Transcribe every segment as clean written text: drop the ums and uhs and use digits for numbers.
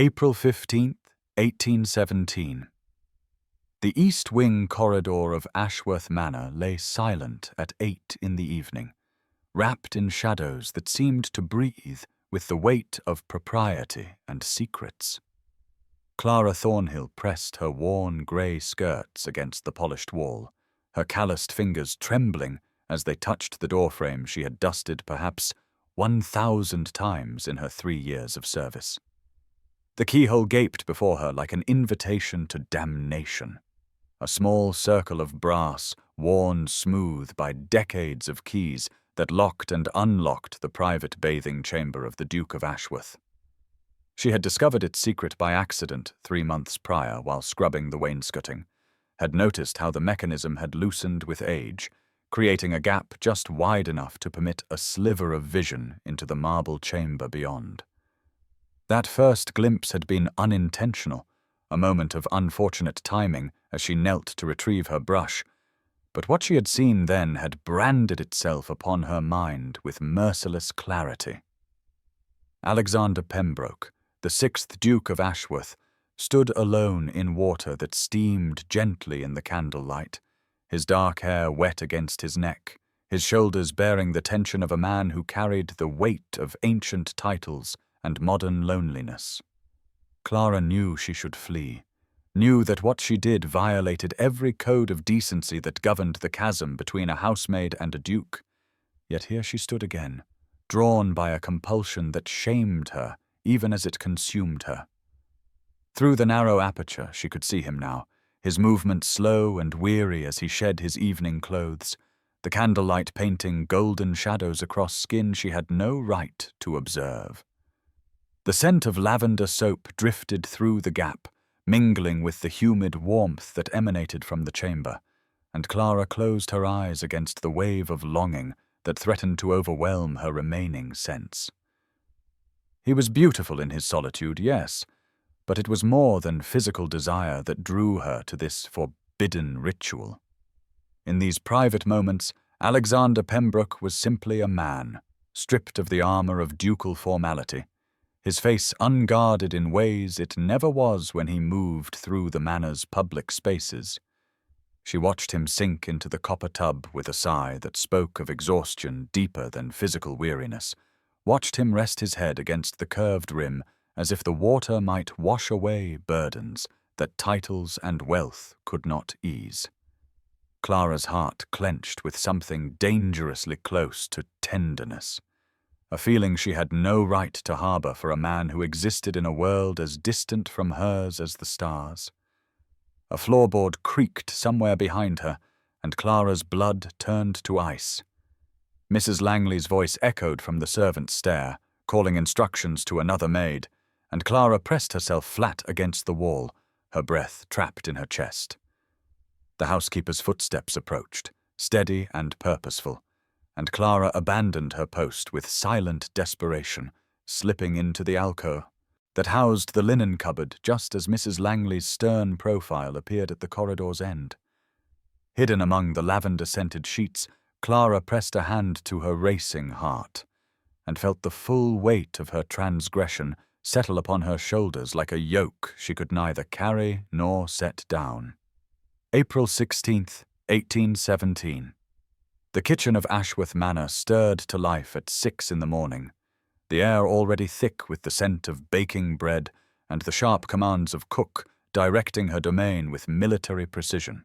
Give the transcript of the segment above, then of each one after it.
April 15th, 1817. The east wing corridor of Ashworth Manor lay silent at 8 in the evening, wrapped in shadows that seemed to breathe with the weight of propriety and secrets. Clara Thornhill pressed her worn grey skirts against the polished wall, her calloused fingers trembling as they touched the doorframe she had dusted perhaps 1,000 times in her 3 years of service. The keyhole gaped before her like an invitation to damnation. A small circle of brass, worn smooth by decades of keys that locked and unlocked the private bathing chamber of the Duke of Ashworth. She had discovered its secret by accident 3 months prior while scrubbing the wainscoting, had noticed how the mechanism had loosened with age, creating a gap just wide enough to permit a sliver of vision into the marble chamber beyond. That first glimpse had been unintentional, a moment of unfortunate timing as she knelt to retrieve her brush, but what she had seen then had branded itself upon her mind with merciless clarity. Alexander Pembroke, the 6th Duke of Ashworth, stood alone in water that steamed gently in the candlelight, his dark hair wet against his neck, his shoulders bearing the tension of a man who carried the weight of ancient titles and modern loneliness. Clara knew she should flee, knew that what she did violated every code of decency that governed the chasm between a housemaid and a duke. Yet here she stood again, drawn by a compulsion that shamed her even as it consumed her. Through the narrow aperture she could see him now, his movements slow and weary as he shed his evening clothes, the candlelight painting golden shadows across skin she had no right to observe. The scent of lavender soap drifted through the gap, mingling with the humid warmth that emanated from the chamber, and Clara closed her eyes against the wave of longing that threatened to overwhelm her remaining sense. He was beautiful in his solitude, yes, but it was more than physical desire that drew her to this forbidden ritual. In these private moments, Alexander Pembroke was simply a man, stripped of the armor of ducal formality, his face unguarded in ways it never was when he moved through the manor's public spaces. She watched him sink into the copper tub with a sigh that spoke of exhaustion deeper than physical weariness, watched him rest his head against the curved rim as if the water might wash away burdens that titles and wealth could not ease. Clara's heart clenched with something dangerously close to tenderness, a feeling she had no right to harbor for a man who existed in a world as distant from hers as the stars. A floorboard creaked somewhere behind her, and Clara's blood turned to ice. Mrs. Langley's voice echoed from the servant's stair, calling instructions to another maid, and Clara pressed herself flat against the wall, her breath trapped in her chest. The housekeeper's footsteps approached, steady and purposeful, and Clara abandoned her post with silent desperation, slipping into the alcove that housed the linen cupboard just as Mrs. Langley's stern profile appeared at the corridor's end. Hidden among the lavender-scented sheets, Clara pressed a hand to her racing heart, and felt the full weight of her transgression settle upon her shoulders like a yoke she could neither carry nor set down. April 16th, 1817. The kitchen of Ashworth Manor stirred to life at 6 in the morning, the air already thick with the scent of baking bread and the sharp commands of cook directing her domain with military precision.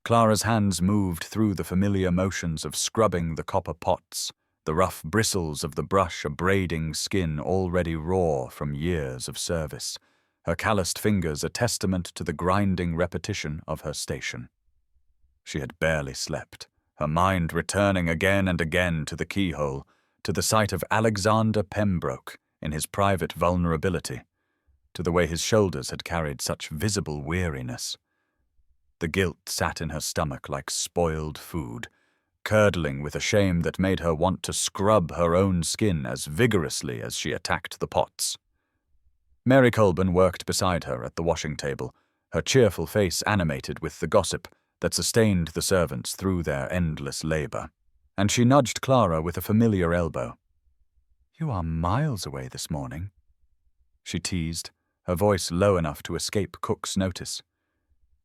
Clara's hands moved through the familiar motions of scrubbing the copper pots, the rough bristles of the brush abrading skin already raw from years of service, her calloused fingers a testament to the grinding repetition of her station. She had barely slept, her mind returning again and again to the keyhole, to the sight of Alexander Pembroke in his private vulnerability, to the way his shoulders had carried such visible weariness. The guilt sat in her stomach like spoiled food, curdling with a shame that made her want to scrub her own skin as vigorously as she attacked the pots. Mary Colburn worked beside her at the washing table, her cheerful face animated with the gossip that sustained the servants through their endless labor, and she nudged Clara with a familiar elbow. "You are miles away this morning." she teased, her voice low enough to escape Cook's notice.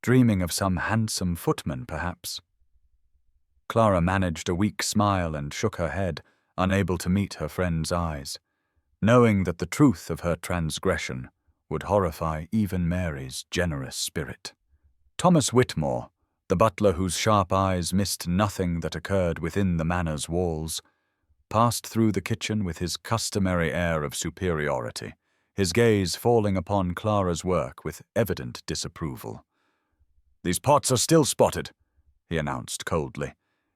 Dreaming of some handsome footman, perhaps. Clara managed a weak smile and shook her head, unable to meet her friend's eyes, knowing that the truth of her transgression would horrify even Mary's generous spirit. Thomas Whitmore, the butler whose sharp eyes missed nothing that occurred within the manor's walls, passed through the kitchen with his customary air of superiority, his gaze falling upon Clara's work with evident disapproval. "These pots are still spotted," he announced coldly,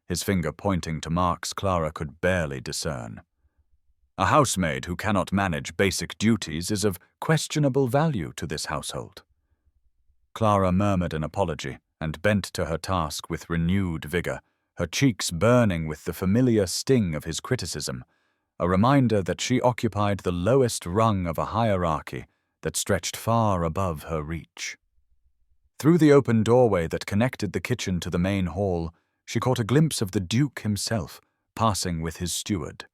his finger pointing to marks Clara could barely discern. "A housemaid who cannot manage basic duties is of questionable value to this household." Clara murmured an apology and bent to her task with renewed vigor, her cheeks burning with the familiar sting of his criticism, a reminder that she occupied the lowest rung of a hierarchy that stretched far above her reach. Through the open doorway that connected the kitchen to the main hall, she caught a glimpse of the Duke himself, passing with his steward,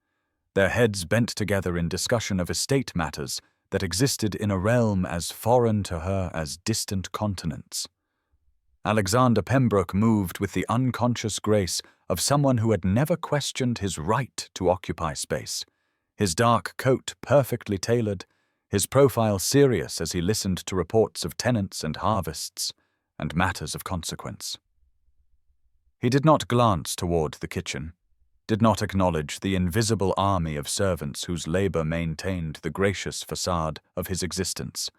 their heads bent together in discussion of estate matters that existed in a realm as foreign to her as distant continents. Alexander Pembroke moved with the unconscious grace of someone who had never questioned his right to occupy space, his dark coat perfectly tailored, his profile serious as he listened to reports of tenants and harvests, and matters of consequence. He did not glance toward the kitchen, did not acknowledge the invisible army of servants whose labor maintained the gracious facade of his existence,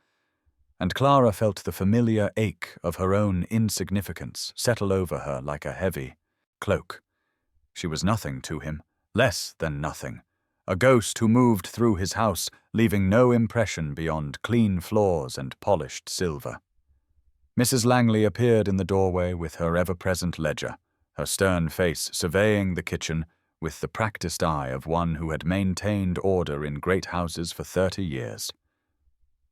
and Clara felt the familiar ache of her own insignificance settle over her like a heavy cloak. She was nothing to him, less than nothing, a ghost who moved through his house, leaving no impression beyond clean floors and polished silver. Mrs. Langley appeared in the doorway with her ever-present ledger, her stern face surveying the kitchen with the practiced eye of one who had maintained order in great houses for 30 years.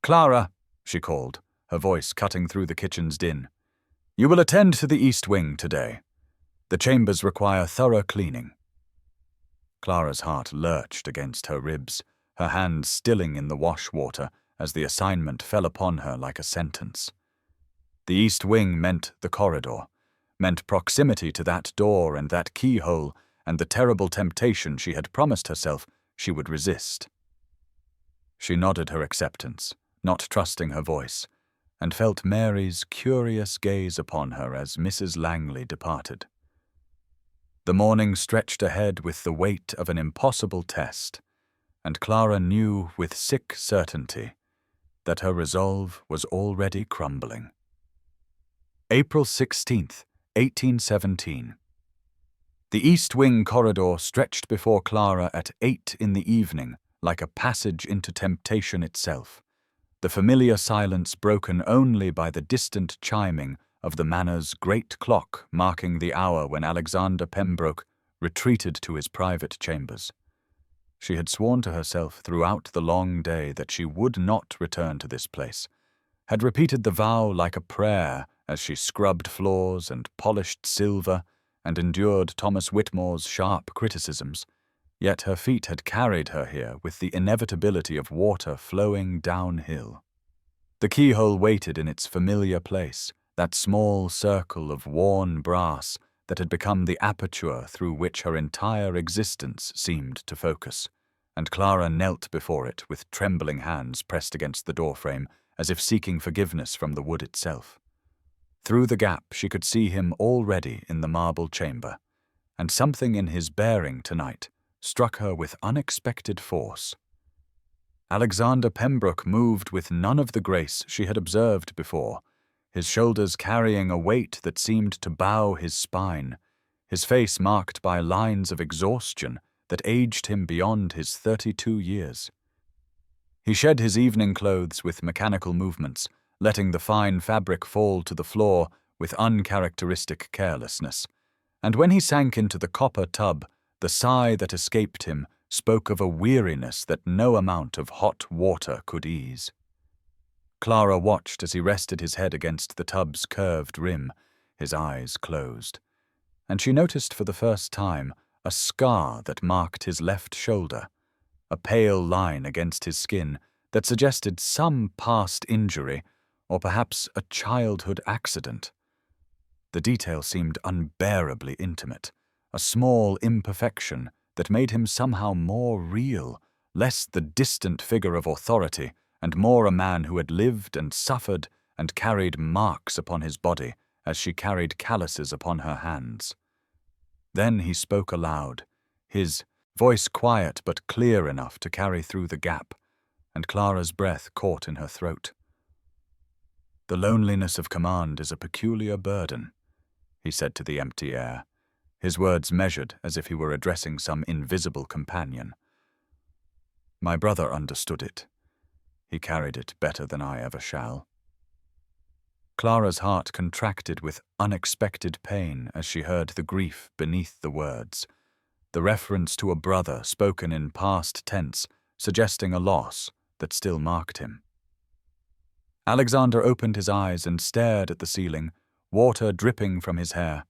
"Clara," she called, her voice cutting through the kitchen's din, "you will attend to the east wing today. The chambers require thorough cleaning." Clara's heart lurched against her ribs, her hands stilling in the wash water as the assignment fell upon her like a sentence. The east wing meant the corridor, meant proximity to that door and that keyhole and the terrible temptation she had promised herself she would resist. She nodded her acceptance, not trusting her voice, and felt Mary's curious gaze upon her as Mrs. Langley departed. The morning stretched ahead with the weight of an impossible test, and Clara knew with sick certainty that her resolve was already crumbling. April 16th, 1817. The east wing corridor stretched before Clara at 8 in the evening like a passage into temptation itself, the familiar silence broken only by the distant chiming of the manor's great clock marking the hour when Alexander Pembroke retreated to his private chambers. She had sworn to herself throughout the long day that she would not return to this place, had repeated the vow like a prayer as she scrubbed floors and polished silver and endured Thomas Whitmore's sharp criticisms, yet her feet had carried her here with the inevitability of water flowing downhill. The keyhole waited in its familiar place, that small circle of worn brass that had become the aperture through which her entire existence seemed to focus, and Clara knelt before it with trembling hands pressed against the doorframe as if seeking forgiveness from the wood itself. Through the gap she could see him already in the marble chamber, and something in his bearing tonight struck her with unexpected force. Alexander Pembroke moved with none of the grace she had observed before, his shoulders carrying a weight that seemed to bow his spine, his face marked by lines of exhaustion that aged him beyond his 32 years. He shed his evening clothes with mechanical movements, letting the fine fabric fall to the floor with uncharacteristic carelessness, and when he sank into the copper tub, the sigh that escaped him spoke of a weariness that no amount of hot water could ease. Clara watched as he rested his head against the tub's curved rim, his eyes closed, and she noticed for the first time a scar that marked his left shoulder, a pale line against his skin that suggested some past injury or perhaps a childhood accident. The detail seemed unbearably intimate, a small imperfection that made him somehow more real, less the distant figure of authority, and more a man who had lived and suffered and carried marks upon his body as she carried calluses upon her hands. Then he spoke aloud, his voice quiet but clear enough to carry through the gap, and Clara's breath caught in her throat. "The loneliness of command is a peculiar burden," he said to the empty air, his words measured as if he were addressing some invisible companion. "My brother understood it. He carried it better than I ever shall." Clara's heart contracted with unexpected pain as she heard the grief beneath the words, the reference to a brother spoken in past tense, suggesting a loss that still marked him. Alexander opened his eyes and stared at the ceiling, water dripping from his hair,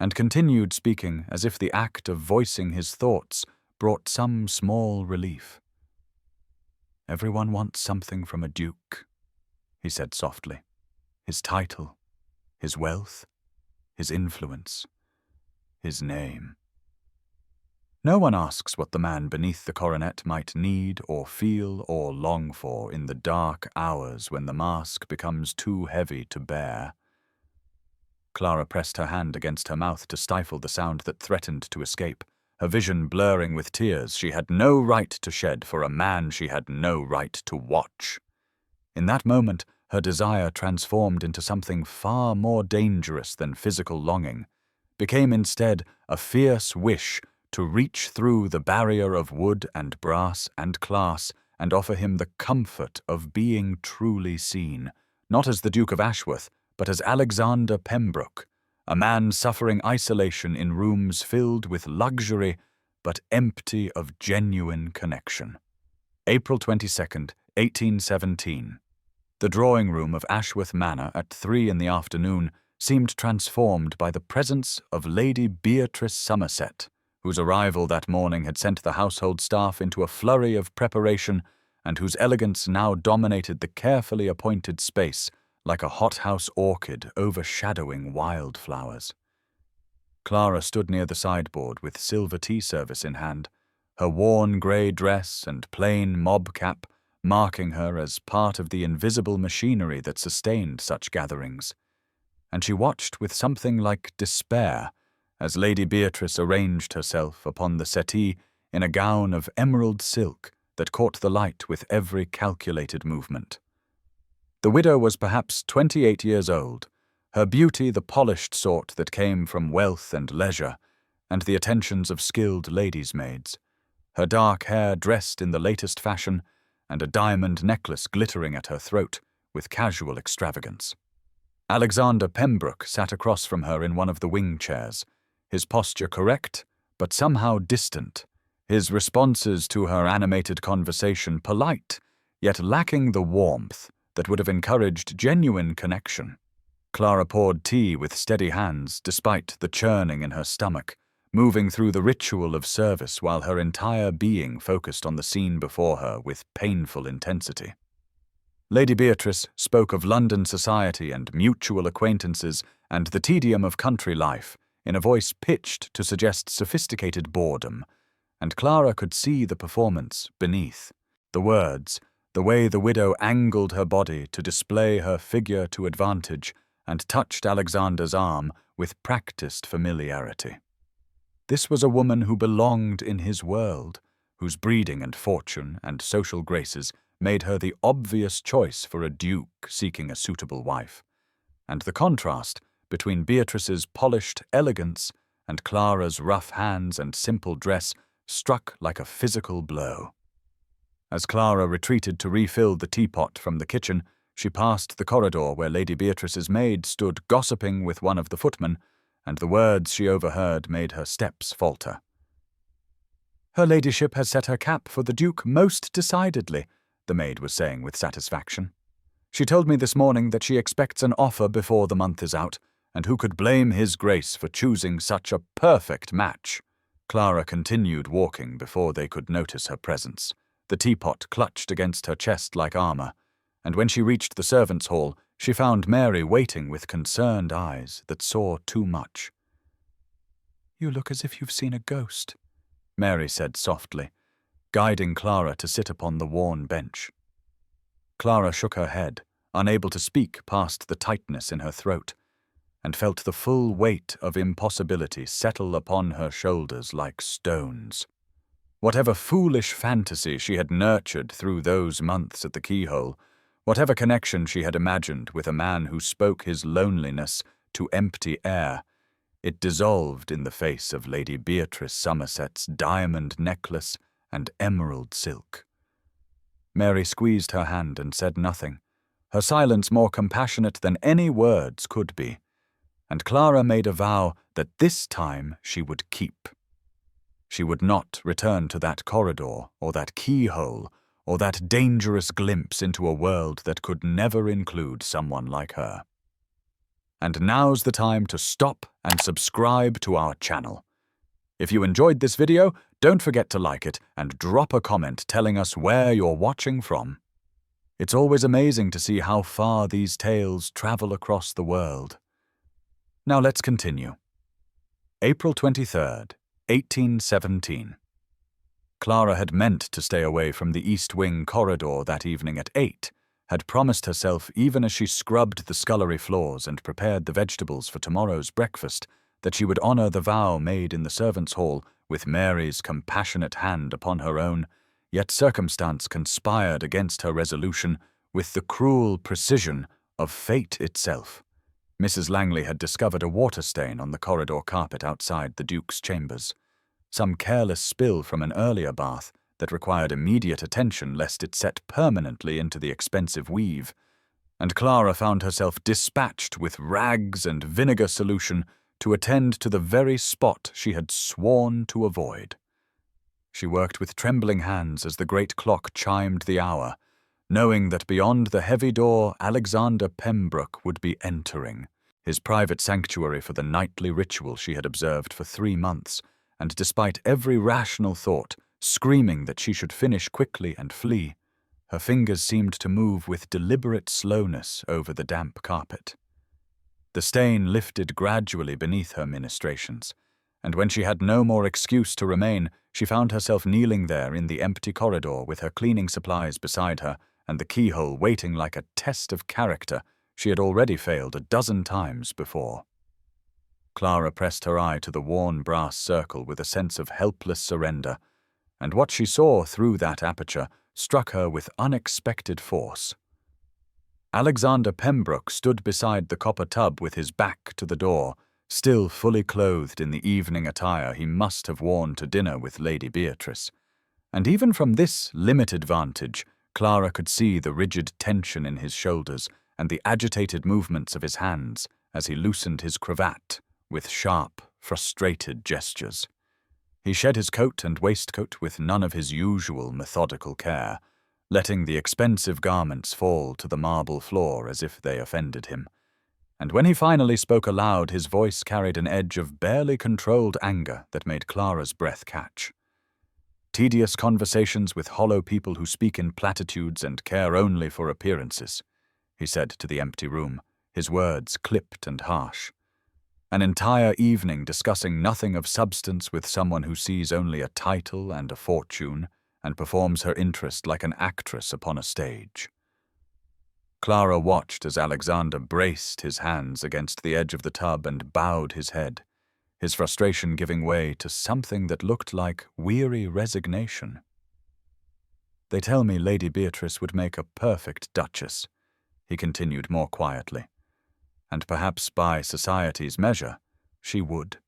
and continued speaking as if the act of voicing his thoughts brought some small relief. "Everyone wants something from a duke," he said softly. "His title, his wealth, his influence, his name. No one asks what the man beneath the coronet might need or feel or long for in the dark hours when the mask becomes too heavy to bear." Clara pressed her hand against her mouth to stifle the sound that threatened to escape, her vision blurring with tears she had no right to shed for a man she had no right to watch. In that moment, her desire transformed into something far more dangerous than physical longing, became instead a fierce wish to reach through the barrier of wood and brass and class and offer him the comfort of being truly seen, not as the Duke of Ashworth, but as Alexander Pembroke, a man suffering isolation in rooms filled with luxury but empty of genuine connection. April 22nd, 1817. The drawing-room of Ashworth Manor at 3 in the afternoon seemed transformed by the presence of Lady Beatrice Somerset, whose arrival that morning had sent the household staff into a flurry of preparation and whose elegance now dominated the carefully appointed space like a hothouse orchid overshadowing wildflowers. Clara stood near the sideboard with silver tea service in hand, her worn grey dress and plain mob cap marking her as part of the invisible machinery that sustained such gatherings, and she watched with something like despair as Lady Beatrice arranged herself upon the settee in a gown of emerald silk that caught the light with every calculated movement. The widow was perhaps 28 years old, her beauty the polished sort that came from wealth and leisure, and the attentions of skilled ladies' maids, her dark hair dressed in the latest fashion, and a diamond necklace glittering at her throat with casual extravagance. Alexander Pembroke sat across from her in one of the wing chairs, his posture correct, but somehow distant, his responses to her animated conversation polite, yet lacking the warmth that would have encouraged genuine connection. Clara poured tea with steady hands despite the churning in her stomach, moving through the ritual of service while her entire being focused on the scene before her with painful intensity. Lady Beatrice spoke of London society and mutual acquaintances and the tedium of country life in a voice pitched to suggest sophisticated boredom, and Clara could see the performance beneath, the words, the way the widow angled her body to display her figure to advantage and touched Alexander's arm with practiced familiarity. This was a woman who belonged in his world, whose breeding and fortune and social graces made her the obvious choice for a duke seeking a suitable wife, and the contrast between Beatrice's polished elegance and Clara's rough hands and simple dress struck like a physical blow. As Clara retreated to refill the teapot from the kitchen, she passed the corridor where Lady Beatrice's maid stood gossiping with one of the footmen, and the words she overheard made her steps falter. "Her ladyship has set her cap for the Duke most decidedly," the maid was saying with satisfaction. "She told me this morning that she expects an offer before the month is out, and who could blame his grace for choosing such a perfect match?" Clara continued walking before they could notice her presence, The teapot clutched against her chest like armor, and when she reached the servants' hall, she found Mary waiting with concerned eyes that saw too much. "You look as if you've seen a ghost," Mary said softly, guiding Clara to sit upon the worn bench. Clara shook her head, unable to speak past the tightness in her throat, and felt the full weight of impossibility settle upon her shoulders like stones. Whatever foolish fantasy she had nurtured through those months at the Keyhole, whatever connection she had imagined with a man who spoke his loneliness to empty air, it dissolved in the face of Lady Beatrice Somerset's diamond necklace and emerald silk. Mary squeezed her hand and said nothing, her silence more compassionate than any words could be, and Clara made a vow that this time she would keep. She would not return to that corridor or that keyhole or that dangerous glimpse into a world that could never include someone like her. And now's the time to stop and subscribe to our channel. If you enjoyed this video, don't forget to like it and drop a comment telling us where you're watching from. It's always amazing to see how far these tales travel across the world. Now let's continue. April 23rd, 1817. Clara had meant to stay away from the East Wing corridor that evening at 8, had promised herself even as she scrubbed the scullery floors and prepared the vegetables for tomorrow's breakfast, that she would honor the vow made in the servants' hall with Mary's compassionate hand upon her own, yet circumstance conspired against her resolution with the cruel precision of fate itself. Mrs. Langley had discovered a water stain on the corridor carpet outside the Duke's chambers, some careless spill from an earlier bath that required immediate attention lest it set permanently into the expensive weave, and Clara found herself dispatched with rags and vinegar solution to attend to the very spot she had sworn to avoid. She worked with trembling hands as the great clock chimed the hour, knowing that beyond the heavy door Alexander Pembroke would be entering, his private sanctuary for the nightly ritual she had observed for 3 months, and despite every rational thought, screaming that she should finish quickly and flee, her fingers seemed to move with deliberate slowness over the damp carpet. The stain lifted gradually beneath her ministrations, and when she had no more excuse to remain, she found herself kneeling there in the empty corridor with her cleaning supplies beside her and the keyhole waiting like a test of character she had already failed a dozen times before. Clara pressed her eye to the worn brass circle with a sense of helpless surrender, and what she saw through that aperture struck her with unexpected force. Alexander Pembroke stood beside the copper tub with his back to the door, still fully clothed in the evening attire he must have worn to dinner with Lady Beatrice. And even from this limited vantage, Clara could see the rigid tension in his shoulders and the agitated movements of his hands as he loosened his cravat with sharp, frustrated gestures. He shed his coat and waistcoat with none of his usual methodical care, letting the expensive garments fall to the marble floor as if they offended him. And when he finally spoke aloud, his voice carried an edge of barely controlled anger that made Clara's breath catch. Tedious conversations with hollow people who speak in platitudes and care only for appearances, he said to the empty room, his words clipped and harsh. An entire evening discussing nothing of substance with someone who sees only a title and a fortune and performs her interest like an actress upon a stage. Clara watched as Alexander braced his hands against the edge of the tub and bowed his head, his frustration giving way to something that looked like weary resignation. "They tell me Lady Beatrice would make a perfect duchess," he continued more quietly, "and perhaps by society's measure, she would.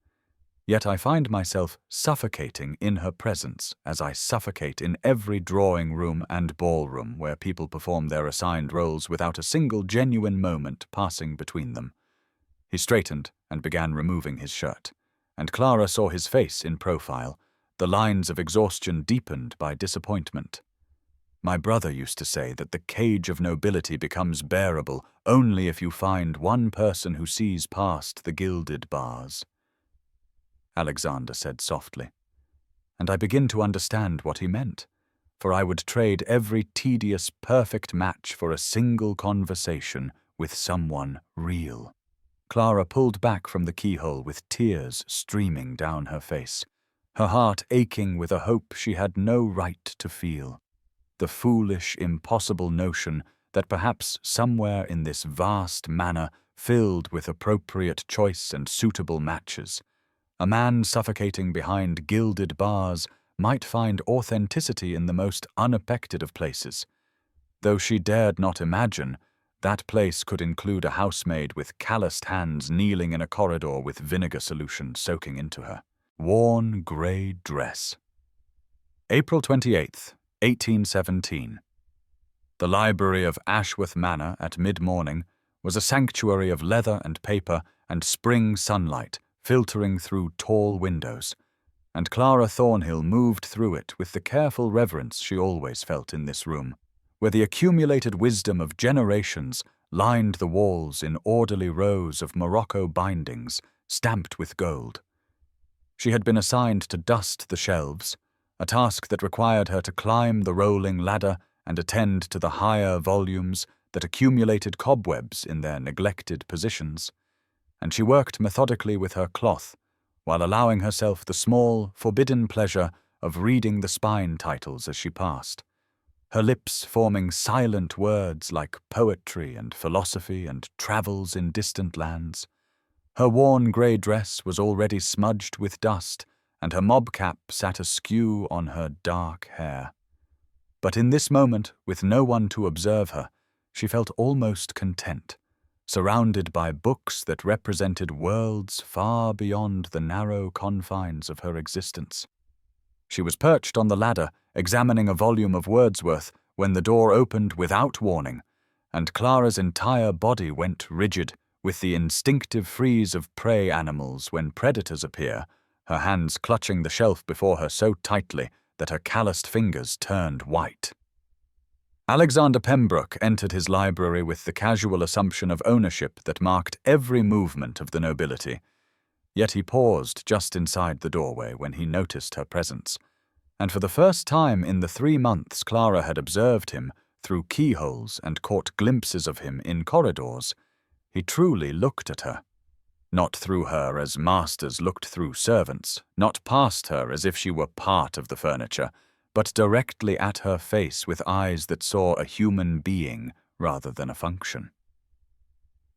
Yet I find myself suffocating in her presence as I suffocate in every drawing-room and ballroom where people perform their assigned roles without a single genuine moment passing between them." He straightened and began removing his shirt, and Clara saw his face in profile, the lines of exhaustion deepened by disappointment. "My brother used to say that the cage of nobility becomes bearable only if you find one person who sees past the gilded bars," Alexander said softly, "and I begin to understand what he meant. for I would trade every tedious, perfect match for a single conversation with someone real. Clara pulled back from the keyhole with tears streaming down her face, her heart aching with a hope she had no right to feel. The foolish, impossible notion that perhaps somewhere in this vast manor, filled with appropriate choice and suitable matches, a man suffocating behind gilded bars might find authenticity in the most unaffected of places, though she dared not imagine that place could include a housemaid with calloused hands kneeling in a corridor with vinegar solution soaking into her worn grey dress. April 28th, 1817. The library of Ashworth Manor at mid-morning was a sanctuary of leather and paper and spring sunlight filtering through tall windows, and Clara Thornhill moved through it with the careful reverence she always felt in this room, where the accumulated wisdom of generations lined the walls in orderly rows of Morocco bindings stamped with gold. She had been assigned to dust the shelves, a task that required her to climb the rolling ladder and attend to the higher volumes that accumulated cobwebs in their neglected positions, and she worked methodically with her cloth, while allowing herself the small, forbidden pleasure of reading the spine titles as she passed, her lips forming silent words like poetry and philosophy and travels in distant lands. Her worn grey dress was already smudged with dust, and her mob cap sat askew on her dark hair. But in this moment, with no one to observe her, she felt almost content, surrounded by books that represented worlds far beyond the narrow confines of her existence. She was perched on the ladder, examining a volume of Wordsworth, when the door opened without warning, and Clara's entire body went rigid, with the instinctive freeze of prey animals when predators appear, her hands clutching the shelf before her so tightly that her calloused fingers turned white. Alexander Pembroke entered his library with the casual assumption of ownership that marked every movement of the nobility, yet he paused just inside the doorway when he noticed her presence, and for the first time in the 3 months Clara had observed him through keyholes and caught glimpses of him in corridors, he truly looked at her. Not through her as masters looked through servants, not past her as if she were part of the furniture, but directly at her face with eyes that saw a human being rather than a function.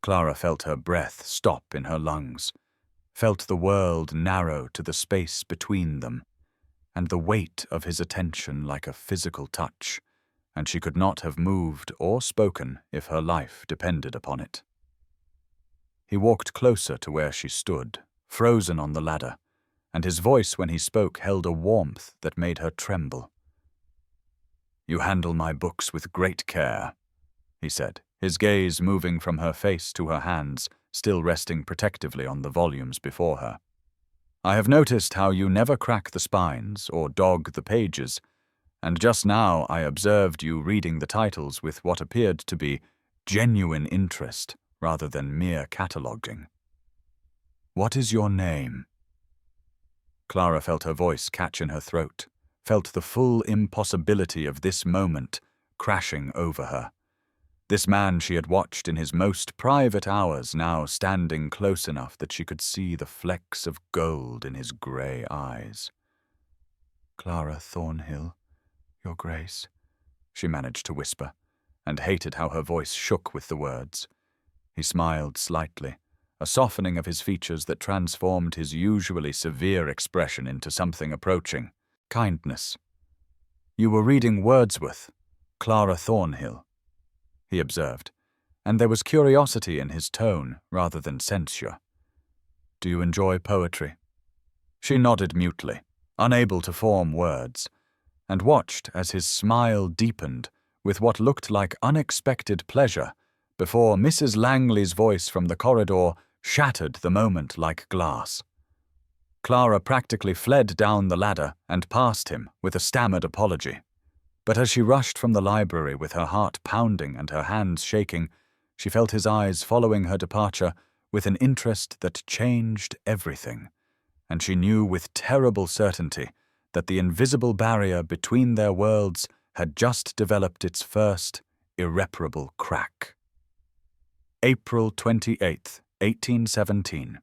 Clara felt her breath stop in her lungs, felt the world narrow to the space between them, and the weight of his attention like a physical touch, and she could not have moved or spoken if her life depended upon it. He walked closer to where she stood, frozen on the ladder, and his voice when he spoke held a warmth that made her tremble. "You handle my books with great care," he said, his gaze moving from her face to her hands, still resting protectively on the volumes before her. "I have noticed how you never crack the spines or dog the pages, and just now I observed you reading the titles with what appeared to be genuine interest rather than mere cataloguing. What is your name?" Clara felt her voice catch in her throat, felt the full impossibility of this moment crashing over her. This man she had watched in his most private hours now standing close enough that she could see the flecks of gold in his grey eyes. "Clara Thornhill, Your Grace," she managed to whisper, and hated how her voice shook with the words. He smiled slightly, a softening of his features that transformed his usually severe expression into something approaching kindness. "You were reading Wordsworth, Clara Thornhill," he observed, and there was curiosity in his tone rather than censure. "Do you enjoy poetry?" She nodded mutely, unable to form words, and watched as his smile deepened with what looked like unexpected pleasure before Mrs. Langley's voice from the corridor shattered the moment like glass. Clara practically fled down the ladder and past him with a stammered apology. But as she rushed from the library with her heart pounding and her hands shaking, she felt his eyes following her departure with an interest that changed everything, and she knew with terrible certainty that the invisible barrier between their worlds had just developed its first irreparable crack. April 28th, 1817.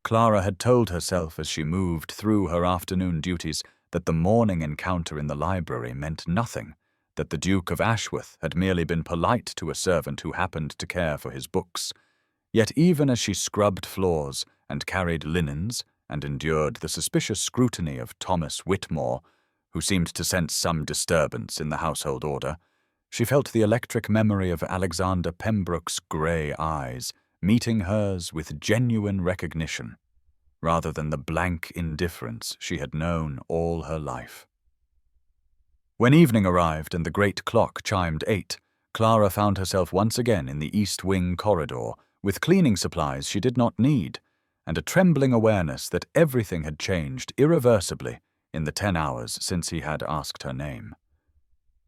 Clara had told herself as she moved through her afternoon duties that the morning encounter in the library meant nothing, that the Duke of Ashworth had merely been polite to a servant who happened to care for his books. Yet even as she scrubbed floors and carried linens and endured the suspicious scrutiny of Thomas Whitmore, who seemed to sense some disturbance in the household order, she felt the electric memory of Alexander Pembroke's grey eyes meeting hers with genuine recognition, rather than the blank indifference she had known all her life. When evening arrived and the great clock chimed 8, Clara found herself once again in the East Wing corridor, with cleaning supplies she did not need, and a trembling awareness that everything had changed irreversibly in the 10 hours since he had asked her name.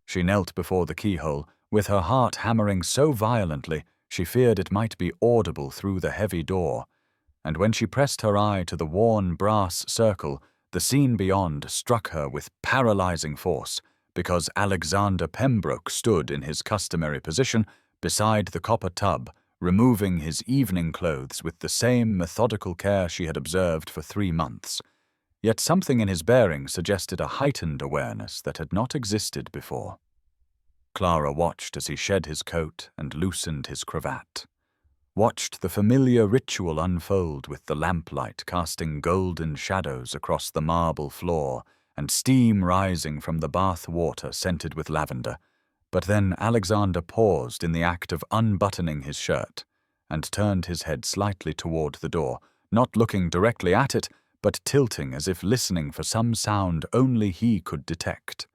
She knelt before the keyhole, with her heart hammering so violently she feared it might be audible through the heavy door, and when she pressed her eye to the worn brass circle, the scene beyond struck her with paralyzing force, because Alexander Pembroke stood in his customary position beside the copper tub, removing his evening clothes with the same methodical care she had observed for 3 months. Yet something in his bearing suggested a heightened awareness that had not existed before. Clara watched as he shed his coat and loosened his cravat, watched the familiar ritual unfold with the lamplight casting golden shadows across the marble floor and steam rising from the bath water scented with lavender. But then Alexander paused in the act of unbuttoning his shirt and turned his head slightly toward the door, not looking directly at it, but tilting as if listening for some sound only he could detect.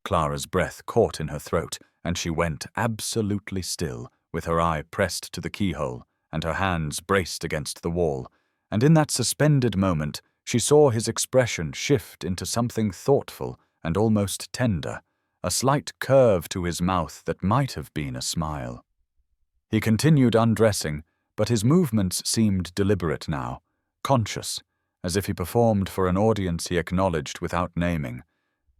Clara's breath caught in her throat, and she went absolutely still, with her eye pressed to the keyhole and her hands braced against the wall, and in that suspended moment she saw his expression shift into something thoughtful and almost tender, a slight curve to his mouth that might have been a smile. He continued undressing, but his movements seemed deliberate now, conscious, as if he performed for an audience he acknowledged without naming,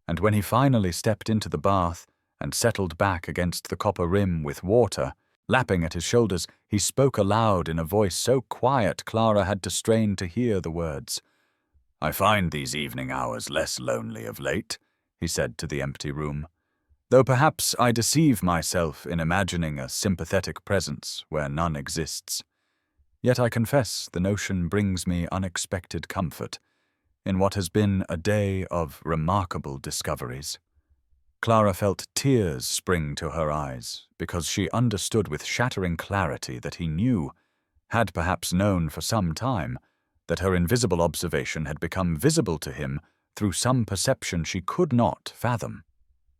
and when he finally stepped into the bath and settled back against the copper rim with water lapping at his shoulders, he spoke aloud in a voice so quiet Clara had to strain to hear the words. "I find these evening hours less lonely of late," he said to the empty room, "though perhaps I deceive myself in imagining a sympathetic presence where none exists. Yet I confess the notion brings me unexpected comfort in what has been a day of remarkable discoveries." Clara felt tears spring to her eyes, because she understood with shattering clarity that he knew, had perhaps known for some time, that her invisible observation had become visible to him through some perception she could not fathom,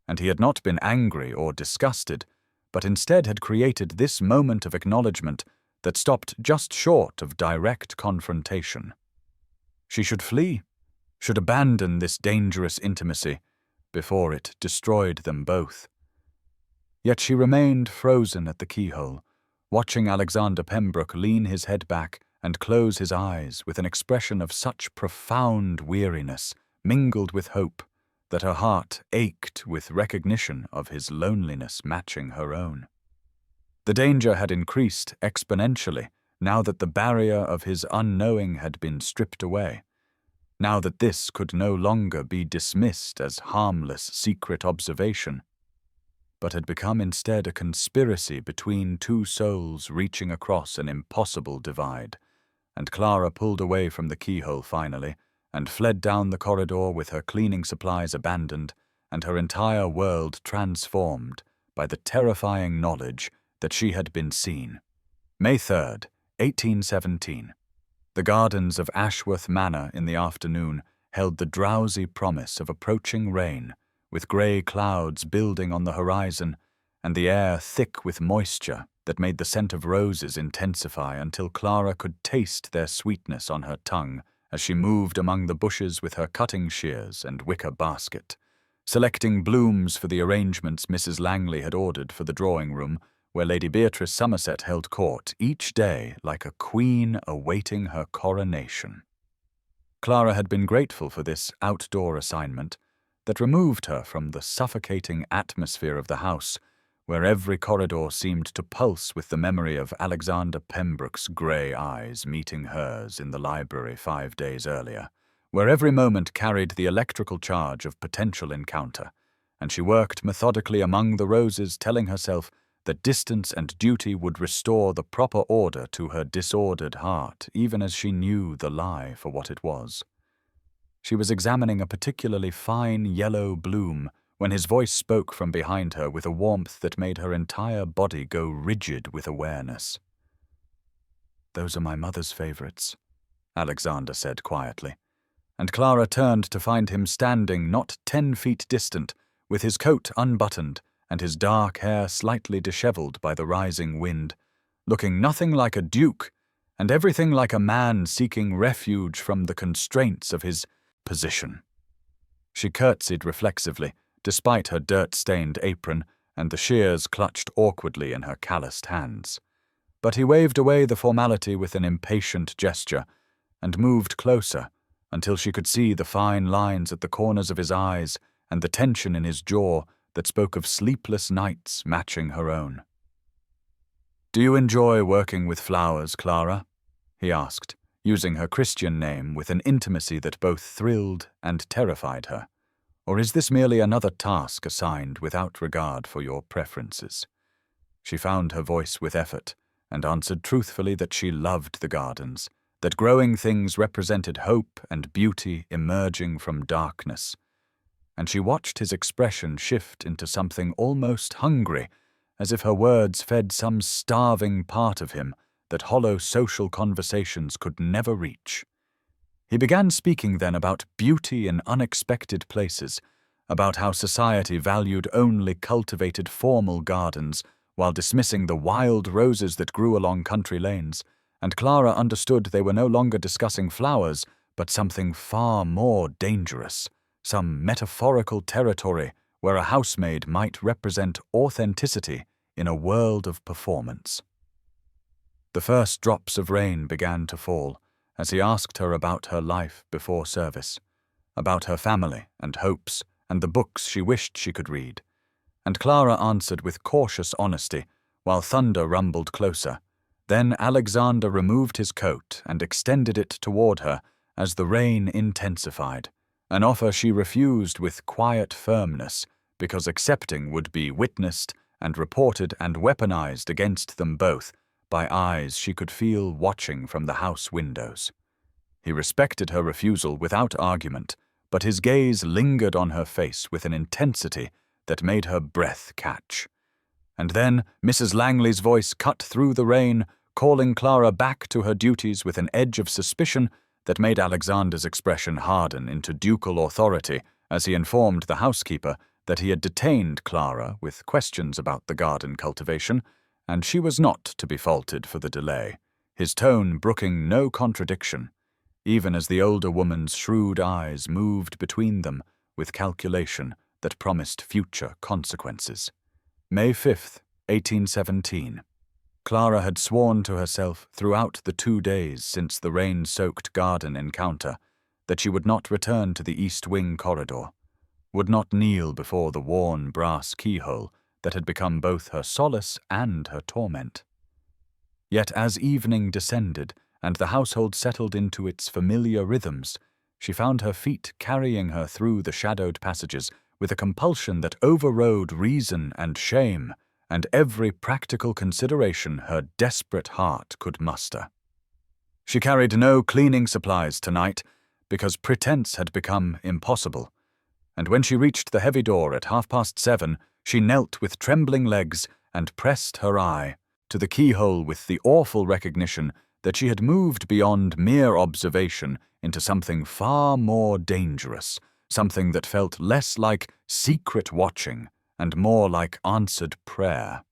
and he had not been angry or disgusted, but instead had created this moment of acknowledgement that stopped just short of direct confrontation. She should flee, should abandon this dangerous intimacy before it destroyed them both. Yet she remained frozen at the keyhole, watching Alexander Pembroke lean his head back and close his eyes with an expression of such profound weariness, mingled with hope, that her heart ached with recognition of his loneliness matching her own. The danger had increased exponentially now that the barrier of his unknowing had been stripped away, now that this could no longer be dismissed as harmless secret observation, but had become instead a conspiracy between two souls reaching across an impossible divide, and Clara pulled away from the keyhole finally, and fled down the corridor with her cleaning supplies abandoned and her entire world transformed by the terrifying knowledge that she had been seen. May 3rd, 1817. The gardens of Ashworth Manor in the afternoon held the drowsy promise of approaching rain, with grey clouds building on the horizon, and the air thick with moisture that made the scent of roses intensify until Clara could taste their sweetness on her tongue as she moved among the bushes with her cutting shears and wicker basket, selecting blooms for the arrangements Mrs. Langley had ordered for the drawing-room, where Lady Beatrice Somerset held court each day like a queen awaiting her coronation. Clara had been grateful for this outdoor assignment that removed her from the suffocating atmosphere of the house, where every corridor seemed to pulse with the memory of Alexander Pembroke's grey eyes meeting hers in the library 5 days earlier, where every moment carried the electrical charge of potential encounter, and she worked methodically among the roses, telling herself that distance and duty would restore the proper order to her disordered heart, even as she knew the lie for what it was. She was examining a particularly fine yellow bloom when his voice spoke from behind her with a warmth that made her entire body go rigid with awareness. "Those are my mother's favourites," Alexander said quietly, and Clara turned to find him standing not 10 feet distant, with his coat unbuttoned and his dark hair slightly dishevelled by the rising wind, looking nothing like a duke and everything like a man seeking refuge from the constraints of his position. She curtsied reflexively, despite her dirt-stained apron and the shears clutched awkwardly in her calloused hands. But he waved away the formality with an impatient gesture and moved closer until she could see the fine lines at the corners of his eyes and the tension in his jaw that spoke of sleepless nights matching her own. "Do you enjoy working with flowers, Clara?" he asked, using her Christian name with an intimacy that both thrilled and terrified her. "Or is this merely another task assigned without regard for your preferences?" She found her voice with effort and answered truthfully that she loved the gardens, that growing things represented hope and beauty emerging from darkness. And she watched his expression shift into something almost hungry, as if her words fed some starving part of him that hollow social conversations could never reach. He began speaking then about beauty in unexpected places, about how society valued only cultivated formal gardens while dismissing the wild roses that grew along country lanes, and Clara understood they were no longer discussing flowers, but something far more dangerous, some metaphorical territory where a housemaid might represent authenticity in a world of performance. The first drops of rain began to fall as he asked her about her life before service, about her family and hopes and the books she wished she could read, and Clara answered with cautious honesty while thunder rumbled closer. Then Alexander removed his coat and extended it toward her as the rain intensified, an offer she refused with quiet firmness because accepting would be witnessed and reported and weaponized against them both by eyes she could feel watching from the house windows. He respected her refusal without argument, but his gaze lingered on her face with an intensity that made her breath catch. And then Mrs. Langley's voice cut through the rain, calling Clara back to her duties with an edge of suspicion that made Alexander's expression harden into ducal authority as he informed the housekeeper that he had detained Clara with questions about the garden cultivation, and she was not to be faulted for the delay, his tone brooking no contradiction, even as the older woman's shrewd eyes moved between them with calculation that promised future consequences. May 5th, 1817. Clara had sworn to herself throughout the 2 days since the rain-soaked garden encounter that she would not return to the East Wing corridor, would not kneel before the worn brass keyhole that had become both her solace and her torment. Yet as evening descended and the household settled into its familiar rhythms, she found her feet carrying her through the shadowed passages with a compulsion that overrode reason and shame and every practical consideration her desperate heart could muster. She carried no cleaning supplies tonight because pretense had become impossible, and when she reached the heavy door at 7:30, she knelt with trembling legs and pressed her eye to the keyhole with the awful recognition that she had moved beyond mere observation into something far more dangerous, something that felt less like secret watching and more like answered prayer.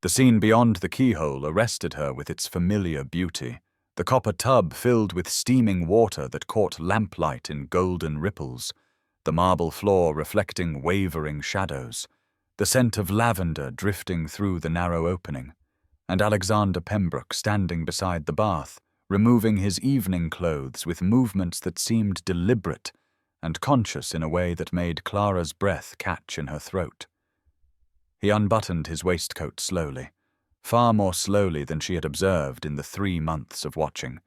The scene beyond the keyhole arrested her with its familiar beauty, the copper tub filled with steaming water that caught lamplight in golden ripples, the marble floor reflecting wavering shadows, the scent of lavender drifting through the narrow opening, and Alexander Pembroke standing beside the bath, removing his evening clothes with movements that seemed deliberate and conscious in a way that made Clara's breath catch in her throat. He unbuttoned his waistcoat slowly, far more slowly than she had observed in the 3 months of watching,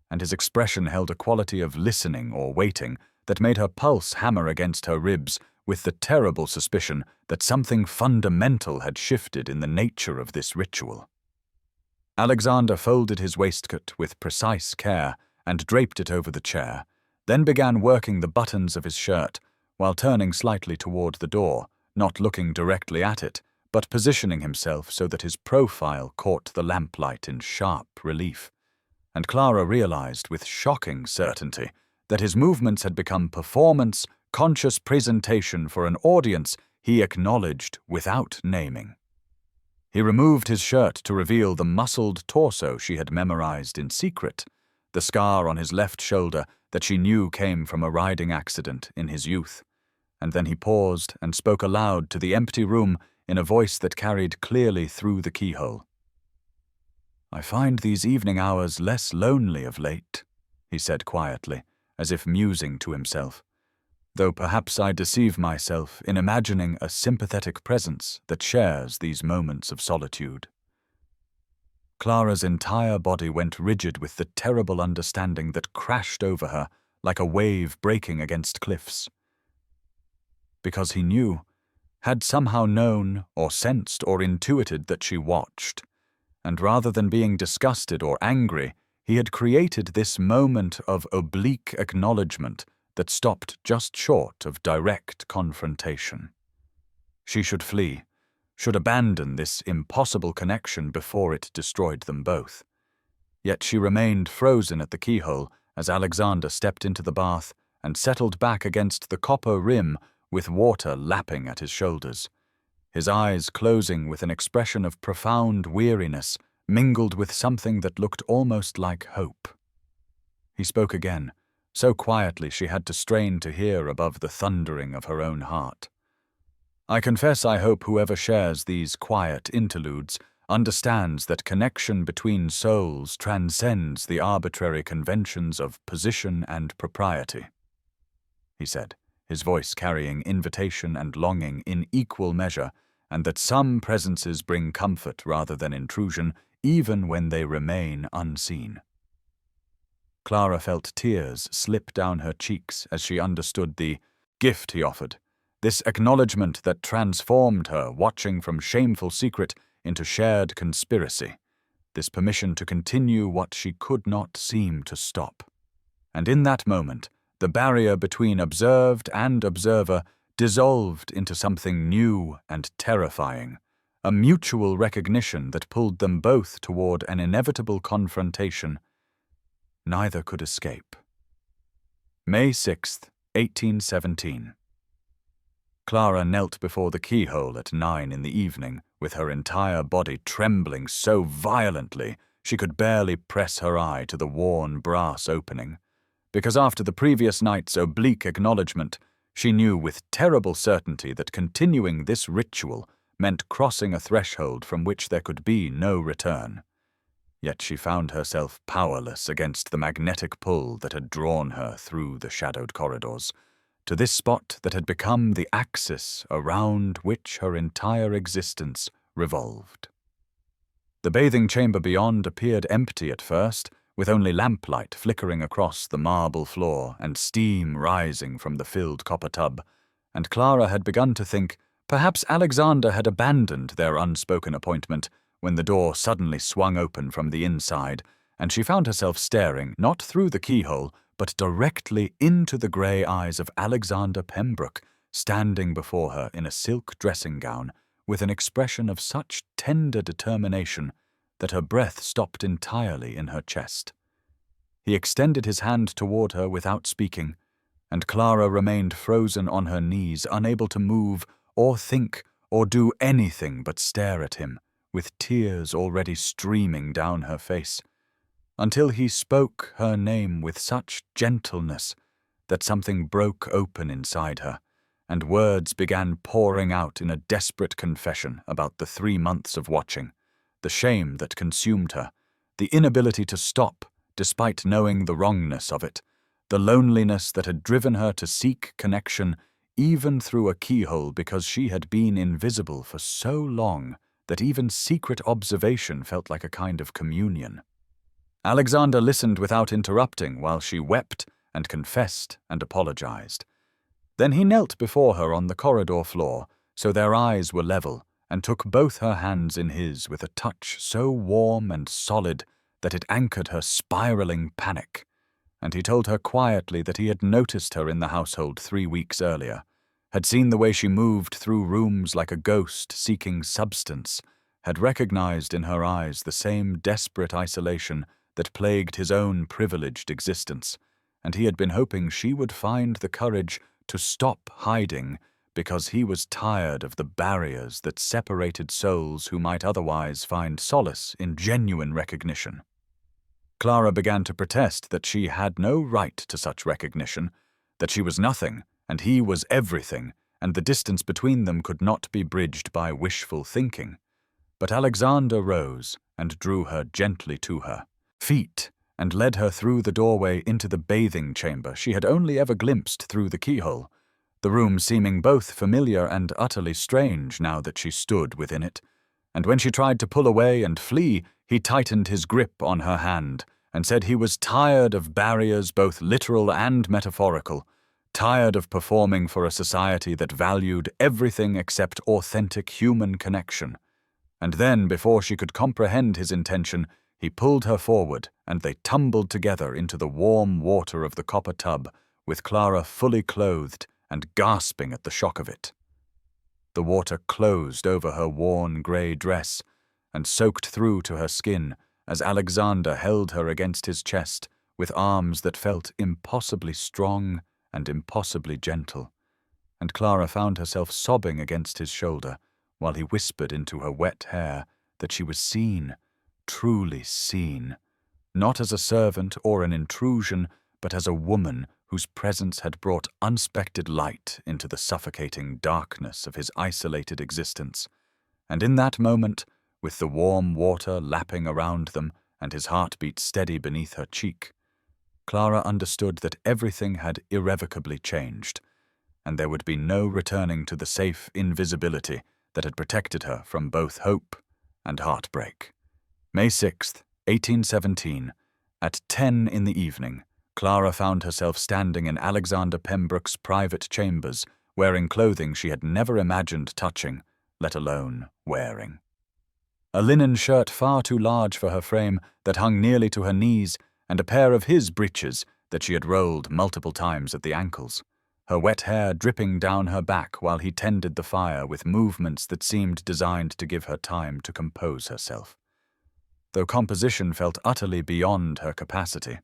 and his expression held a quality of listening or waiting that made her pulse hammer against her ribs with the terrible suspicion that something fundamental had shifted in the nature of this ritual. Alexander folded his waistcoat with precise care and draped it over the chair, then began working the buttons of his shirt while turning slightly toward the door, not looking directly at it, but positioning himself so that his profile caught the lamplight in sharp relief. And Clara realized with shocking certainty that his movements had become performance, conscious presentation for an audience he acknowledged without naming. He removed his shirt to reveal the muscled torso she had memorized in secret, the scar on his left shoulder that she knew came from a riding accident in his youth. And then he paused and spoke aloud to the empty room in a voice that carried clearly through the keyhole. "I find these evening hours less lonely of late," he said quietly, as if musing to himself, "though perhaps I deceive myself in imagining a sympathetic presence that shares these moments of solitude." Clara's entire body went rigid with the terrible understanding that crashed over her like a wave breaking against cliffs. Because he knew, had somehow known or sensed or intuited that she watched, and rather than being disgusted or angry, he had created this moment of oblique acknowledgement that stopped just short of direct confrontation. She should flee, should abandon this impossible connection before it destroyed them both. Yet she remained frozen at the keyhole as Alexander stepped into the bath and settled back against the copper rim with water lapping at his shoulders, his eyes closing with an expression of profound weariness mingled with something that looked almost like hope. He spoke again, so quietly she had to strain to hear above the thundering of her own heart. "I confess I hope whoever shares these quiet interludes understands that connection between souls transcends the arbitrary conventions of position and propriety," he said, his voice carrying invitation and longing in equal measure, and that some presences bring comfort rather than intrusion, even when they remain unseen. Clara felt tears slip down her cheeks as she understood the gift he offered, this acknowledgement that transformed her watching from shameful secret into shared conspiracy, this permission to continue what she could not seem to stop. And in that moment, the barrier between observed and observer dissolved into something new and terrifying, a mutual recognition that pulled them both toward an inevitable confrontation neither could escape. May 6th, 1817. Clara knelt before the keyhole at 9 in the evening, with her entire body trembling so violently she could barely press her eye to the worn brass opening, because after the previous night's oblique acknowledgement, she knew with terrible certainty that continuing this ritual meant crossing a threshold from which there could be no return. Yet she found herself powerless against the magnetic pull that had drawn her through the shadowed corridors, to this spot that had become the axis around which her entire existence revolved. The bathing chamber beyond appeared empty at first, with only lamplight flickering across the marble floor and steam rising from the filled copper tub, and Clara had begun to think perhaps Alexander had abandoned their unspoken appointment when the door suddenly swung open from the inside, and she found herself staring not through the keyhole, but directly into the grey eyes of Alexander Pembroke, standing before her in a silk dressing gown, with an expression of such tender determination that her breath stopped entirely in her chest. He extended his hand toward her without speaking, and Clara remained frozen on her knees, unable to move or think or do anything but stare at him, with tears already streaming down her face, until he spoke her name with such gentleness that something broke open inside her, and words began pouring out in a desperate confession about the 3 months of watching, the shame that consumed her, the inability to stop despite knowing the wrongness of it, the loneliness that had driven her to seek connection even through a keyhole because she had been invisible for so long that even secret observation felt like a kind of communion. Alexander listened without interrupting while she wept and confessed and apologized. Then he knelt before her on the corridor floor, so their eyes were level, and took both her hands in his with a touch so warm and solid that it anchored her spiraling panic. And he told her quietly that he had noticed her in the household 3 weeks earlier, had seen the way she moved through rooms like a ghost seeking substance, had recognized in her eyes the same desperate isolation that plagued his own privileged existence, and he had been hoping she would find the courage to stop hiding because he was tired of the barriers that separated souls who might otherwise find solace in genuine recognition. Clara began to protest that she had no right to such recognition, that she was nothing and he was everything, and the distance between them could not be bridged by wishful thinking. But Alexander rose and drew her gently to her feet and led her through the doorway into the bathing chamber she had only ever glimpsed through the keyhole, the room seeming both familiar and utterly strange now that she stood within it. And when she tried to pull away and flee, he tightened his grip on her hand and said he was tired of barriers both literal and metaphorical, tired of performing for a society that valued everything except authentic human connection. And then, before she could comprehend his intention, he pulled her forward, and they tumbled together into the warm water of the copper tub, with Clara fully clothed and gasping at the shock of it. The water closed over her worn grey dress and soaked through to her skin as Alexander held her against his chest with arms that felt impossibly strong and impossibly gentle, and Clara found herself sobbing against his shoulder while he whispered into her wet hair that she was seen, truly seen, not as a servant or an intrusion, but as a woman whose presence had brought unspected light into the suffocating darkness of his isolated existence. And in that moment, with the warm water lapping around them and his heartbeat steady beneath her cheek, Clara understood that everything had irrevocably changed, and there would be no returning to the safe invisibility that had protected her from both hope and heartbreak. May 6th, 1817, at 10 in the evening, Clara found herself standing in Alexander Pembroke's private chambers, wearing clothing she had never imagined touching, let alone wearing. A linen shirt far too large for her frame that hung nearly to her knees, and a pair of his breeches that she had rolled multiple times at the ankles, her wet hair dripping down her back while he tended the fire with movements that seemed designed to give her time to compose herself, though composition felt utterly beyond her capacity,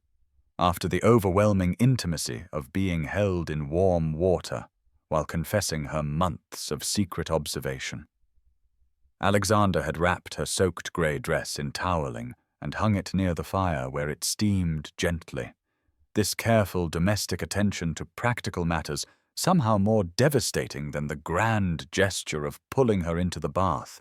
after the overwhelming intimacy of being held in warm water while confessing her months of secret observation. Alexander had wrapped her soaked grey dress in toweling and hung it near the fire where it steamed gently, this careful domestic attention to practical matters somehow more devastating than the grand gesture of pulling her into the bath.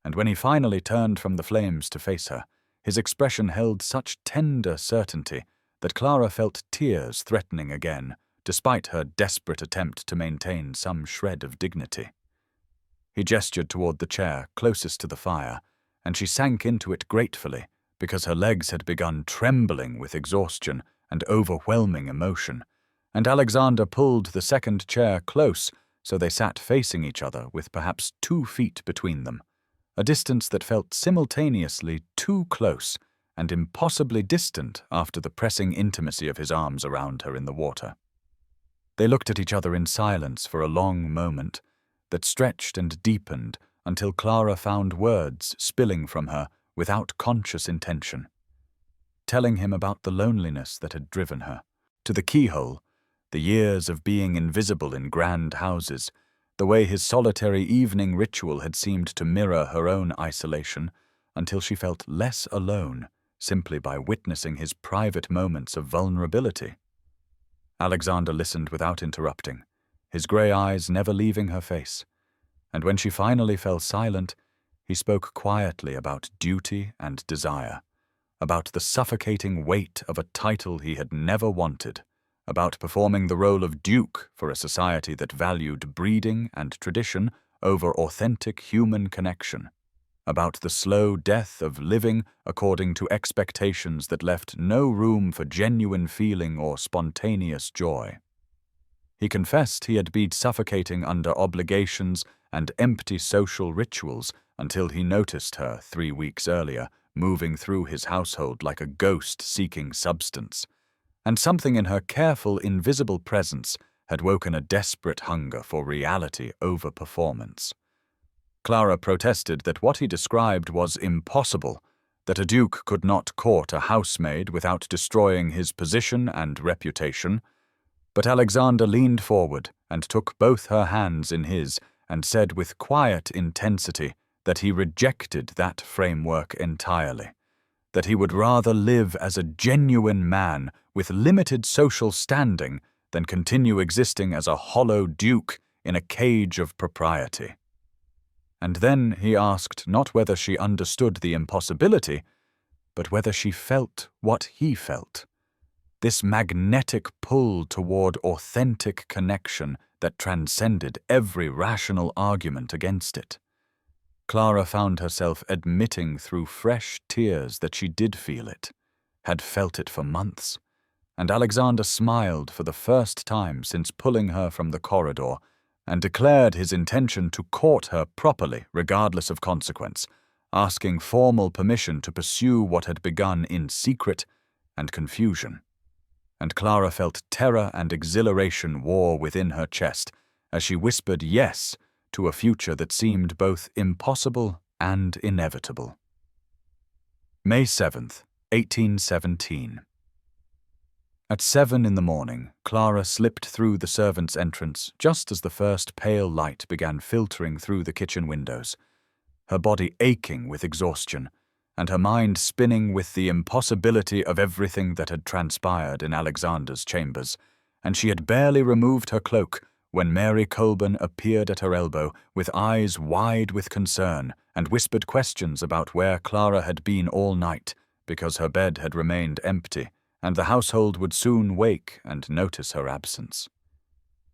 And when he finally turned from the flames to face her, his expression held such tender certainty that Clara felt tears threatening again, despite her desperate attempt to maintain some shred of dignity. He gestured toward the chair closest to the fire, and she sank into it gratefully because her legs had begun trembling with exhaustion and overwhelming emotion, and Alexander pulled the second chair close so they sat facing each other with perhaps 2 feet between them, a distance that felt simultaneously too close and impossibly distant after the pressing intimacy of his arms around her in the water. They looked at each other in silence for a long moment that stretched and deepened until Clara found words spilling from her without conscious intention, telling him about the loneliness that had driven her, to the keyhole, the years of being invisible in grand houses, the way his solitary evening ritual had seemed to mirror her own isolation until she felt less alone simply by witnessing his private moments of vulnerability. Alexander listened without interrupting, his grey eyes never leaving her face, and when she finally fell silent, he spoke quietly about duty and desire, about the suffocating weight of a title he had never wanted, about performing the role of duke for a society that valued breeding and tradition over authentic human connection, about the slow death of living according to expectations that left no room for genuine feeling or spontaneous joy. He confessed he had been suffocating under obligations and empty social rituals until he noticed her 3 weeks earlier, moving through his household like a ghost seeking substance, and something in her careful, invisible presence had woken a desperate hunger for reality over performance. Clara protested that what he described was impossible, that a duke could not court a housemaid without destroying his position and reputation, but Alexander leaned forward and took both her hands in his and said with quiet intensity that he rejected that framework entirely, that he would rather live as a genuine man with limited social standing than continue existing as a hollow duke in a cage of propriety. And then he asked not whether she understood the impossibility, but whether she felt what he felt. This magnetic pull toward authentic connection that transcended every rational argument against it. Clara found herself admitting through fresh tears that she did feel it, had felt it for months, and Alexander smiled for the first time since pulling her from the corridor and declared his intention to court her properly regardless of consequence, asking formal permission to pursue what had begun in secret and confusion. And Clara felt terror and exhilaration war within her chest as she whispered yes to a future that seemed both impossible and inevitable. May 7th, 1817. At 7 in the morning, Clara slipped through the servants' entrance just as the first pale light began filtering through the kitchen windows, her body aching with exhaustion, and her mind spinning with the impossibility of everything that had transpired in Alexander's chambers, and she had barely removed her cloak when Mary Colburn appeared at her elbow with eyes wide with concern and whispered questions about where Clara had been all night, because her bed had remained empty, and the household would soon wake and notice her absence.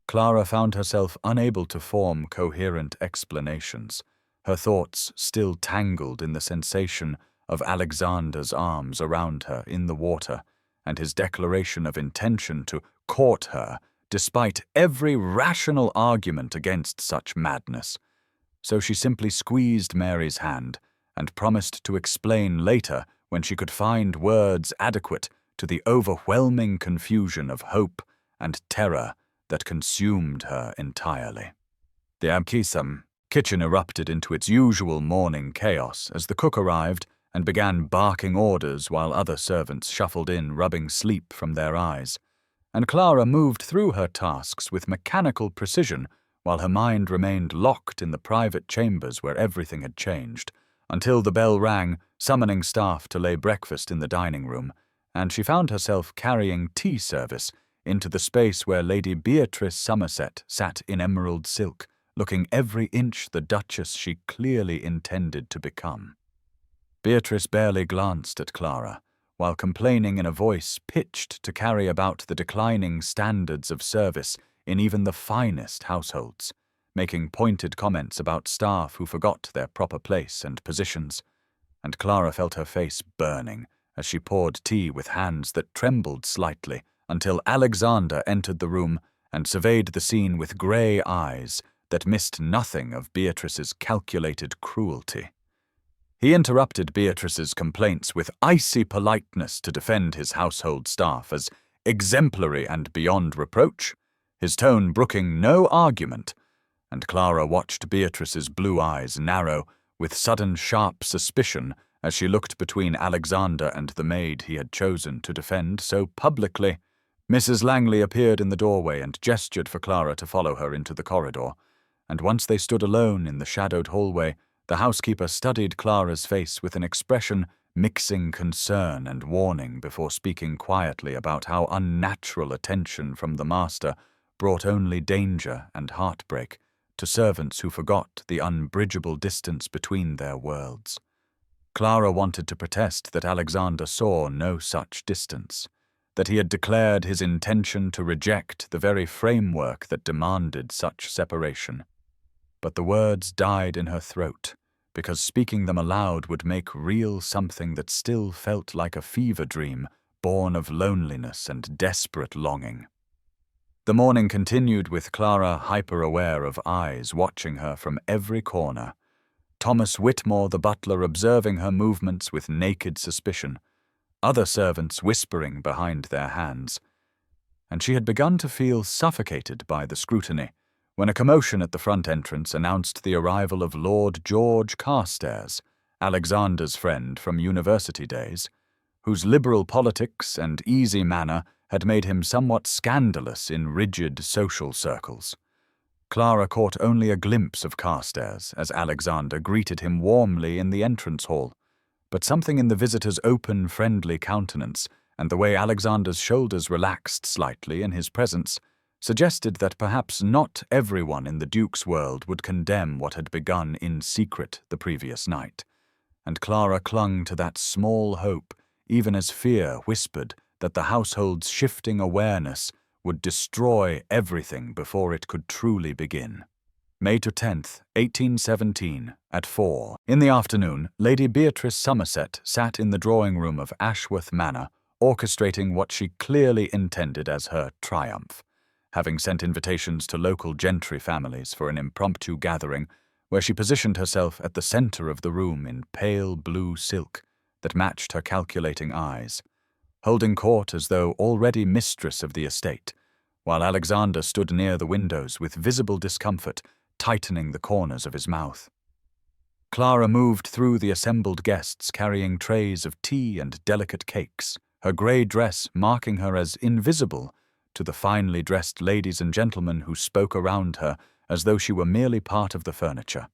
Clara found herself unable to form coherent explanations, her thoughts still tangled in the sensation of Alexander's arms around her in the water, and his declaration of intention to court her despite every rational argument against such madness. So she simply squeezed Mary's hand and promised to explain later when she could find words adequate to the overwhelming confusion of hope and terror that consumed her entirely. The kitchen erupted into its usual morning chaos as the cook arrived and began barking orders while other servants shuffled in, rubbing sleep from their eyes. And Clara moved through her tasks with mechanical precision while her mind remained locked in the private chambers where everything had changed, until the bell rang, summoning staff to lay breakfast in the dining room, and she found herself carrying tea service into the space where Lady Beatrice Somerset sat in emerald silk, looking every inch the Duchess she clearly intended to become. Beatrice barely glanced at Clara, while complaining in a voice pitched to carry about the declining standards of service in even the finest households, making pointed comments about staff who forgot their proper place and positions, and Clara felt her face burning as she poured tea with hands that trembled slightly until Alexander entered the room and surveyed the scene with grey eyes that missed nothing of Beatrice's calculated cruelty. He interrupted Beatrice's complaints with icy politeness to defend his household staff as exemplary and beyond reproach, his tone brooking no argument, and Clara watched Beatrice's blue eyes narrow with sudden sharp suspicion as she looked between Alexander and the maid he had chosen to defend so publicly. Mrs. Langley appeared in the doorway and gestured for Clara to follow her into the corridor, and once they stood alone in the shadowed hallway, the housekeeper studied Clara's face with an expression mixing concern and warning before speaking quietly about how unnatural attention from the master brought only danger and heartbreak to servants who forgot the unbridgeable distance between their worlds. Clara wanted to protest that Alexander saw no such distance, that he had declared his intention to reject the very framework that demanded such separation. But the words died in her throat, because speaking them aloud would make real something that still felt like a fever dream, born of loneliness and desperate longing. The morning continued with Clara hyper-aware of eyes watching her from every corner, Thomas Whitmore the butler observing her movements with naked suspicion, other servants whispering behind their hands, and she had begun to feel suffocated by the scrutiny, when a commotion at the front entrance announced the arrival of Lord George Carstairs, Alexander's friend from university days, whose liberal politics and easy manner had made him somewhat scandalous in rigid social circles. Clara caught only a glimpse of Carstairs as Alexander greeted him warmly in the entrance hall, but something in the visitor's open, friendly countenance and the way Alexander's shoulders relaxed slightly in his presence suggested that perhaps not everyone in the Duke's world would condemn what had begun in secret the previous night, and Clara clung to that small hope even as fear whispered that the household's shifting awareness would destroy everything before it could truly begin. May 10th, 1817, at 4. In the afternoon, Lady Beatrice Somerset sat in the drawing-room of Ashworth Manor, orchestrating what she clearly intended as her triumph, having sent invitations to local gentry families for an impromptu gathering where she positioned herself at the center of the room in pale blue silk that matched her calculating eyes, holding court as though already mistress of the estate, while Alexander stood near the windows with visible discomfort, tightening the corners of his mouth. Clara moved through the assembled guests carrying trays of tea and delicate cakes, her grey dress marking her as invisible to the finely dressed ladies and gentlemen who spoke around her as though she were merely part of the furniture,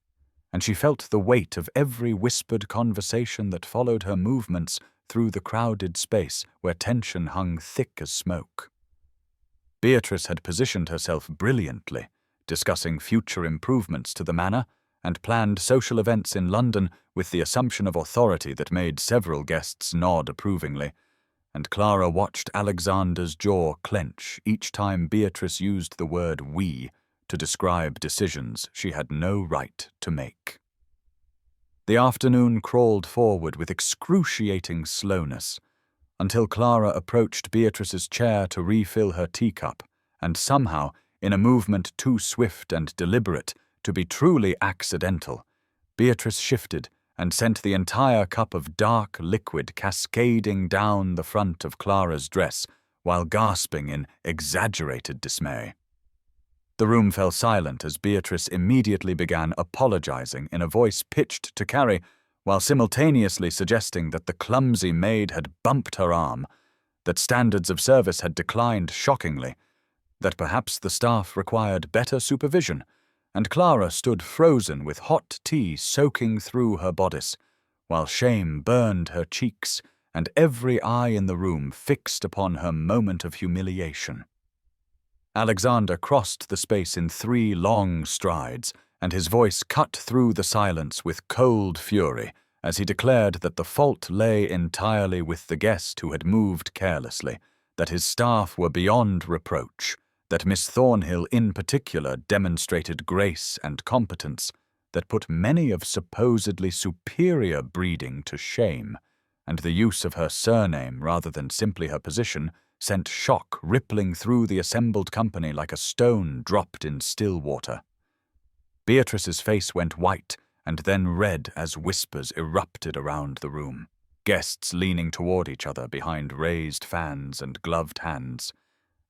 and she felt the weight of every whispered conversation that followed her movements through the crowded space where tension hung thick as smoke. Beatrice had positioned herself brilliantly, discussing future improvements to the manor and planned social events in London with the assumption of authority that made several guests nod approvingly, and Clara watched Alexander's jaw clench each time Beatrice used the word "we" to describe decisions she had no right to make. The afternoon crawled forward with excruciating slowness, until Clara approached Beatrice's chair to refill her teacup, and somehow, in a movement too swift and deliberate to be truly accidental, Beatrice shifted and sent the entire cup of dark liquid cascading down the front of Clara's dress while gasping in exaggerated dismay. The room fell silent as Beatrice immediately began apologizing in a voice pitched to carry, while simultaneously suggesting that the clumsy maid had bumped her arm, that standards of service had declined shockingly, that perhaps the staff required better supervision, and Clara stood frozen with hot tea soaking through her bodice, while shame burned her cheeks and every eye in the room fixed upon her moment of humiliation. Alexander crossed the space in 3 long strides, and his voice cut through the silence with cold fury as he declared that the fault lay entirely with the guest who had moved carelessly, that his staff were beyond reproach, that Miss Thornhill in particular demonstrated grace and competence that put many of supposedly superior breeding to shame, and the use of her surname rather than simply her position sent shock rippling through the assembled company like a stone dropped in still water. Beatrice's face went white and then red as whispers erupted around the room, guests leaning toward each other behind raised fans and gloved hands,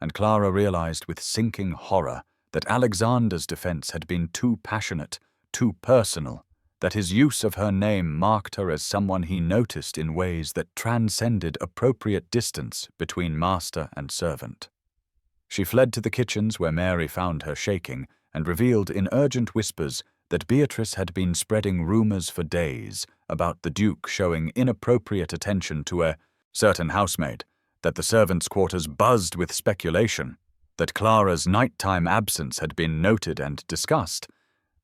and Clara realized with sinking horror that Alexander's defense had been too passionate, too personal, that his use of her name marked her as someone he noticed in ways that transcended appropriate distance between master and servant. She fled to the kitchens where Mary found her shaking and revealed in urgent whispers that Beatrice had been spreading rumors for days about the Duke showing inappropriate attention to a certain housemaid, that the servants' quarters buzzed with speculation, that Clara's nighttime absence had been noted and discussed,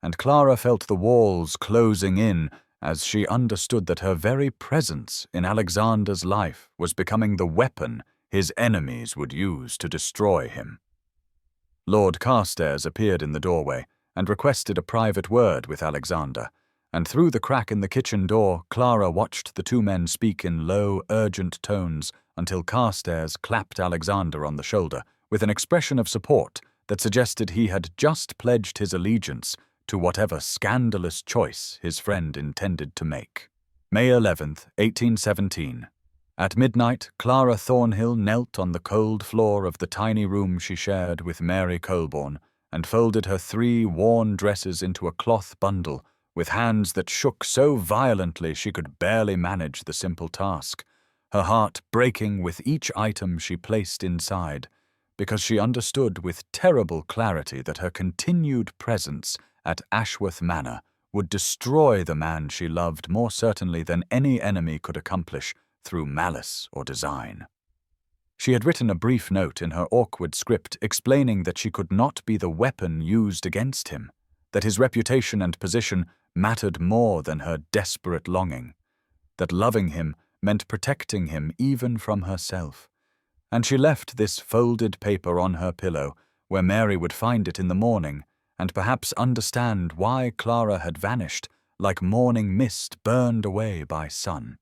and Clara felt the walls closing in as she understood that her very presence in Alexander's life was becoming the weapon his enemies would use to destroy him. Lord Carstairs appeared in the doorway and requested a private word with Alexander, and through the crack in the kitchen door, Clara watched the two men speak in low, urgent tones until Carstairs clapped Alexander on the shoulder with an expression of support that suggested he had just pledged his allegiance to whatever scandalous choice his friend intended to make. May 11th, 1817. At midnight, Clara Thornhill knelt on the cold floor of the tiny room she shared with Mary Colborne and folded her 3 worn dresses into a cloth bundle with hands that shook so violently she could barely manage the simple task, her heart breaking with each item she placed inside, because she understood with terrible clarity that her continued presence at Ashworth Manor would destroy the man she loved more certainly than any enemy could accomplish through malice or design. She had written a brief note in her awkward script explaining that she could not be the weapon used against him, that his reputation and position mattered more than her desperate longing, that loving him meant protecting him even from herself. And she left this folded paper on her pillow, where Mary would find it in the morning, and perhaps understand why Clara had vanished like morning mist burned away by sun.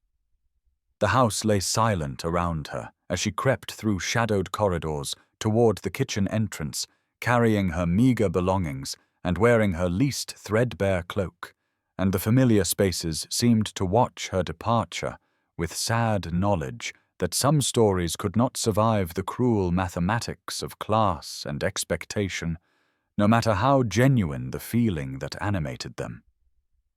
The house lay silent around her as she crept through shadowed corridors toward the kitchen entrance, carrying her meager belongings and wearing her least threadbare cloak, and the familiar spaces seemed to watch her departure with sad knowledge that some stories could not survive the cruel mathematics of class and expectation, no matter how genuine the feeling that animated them.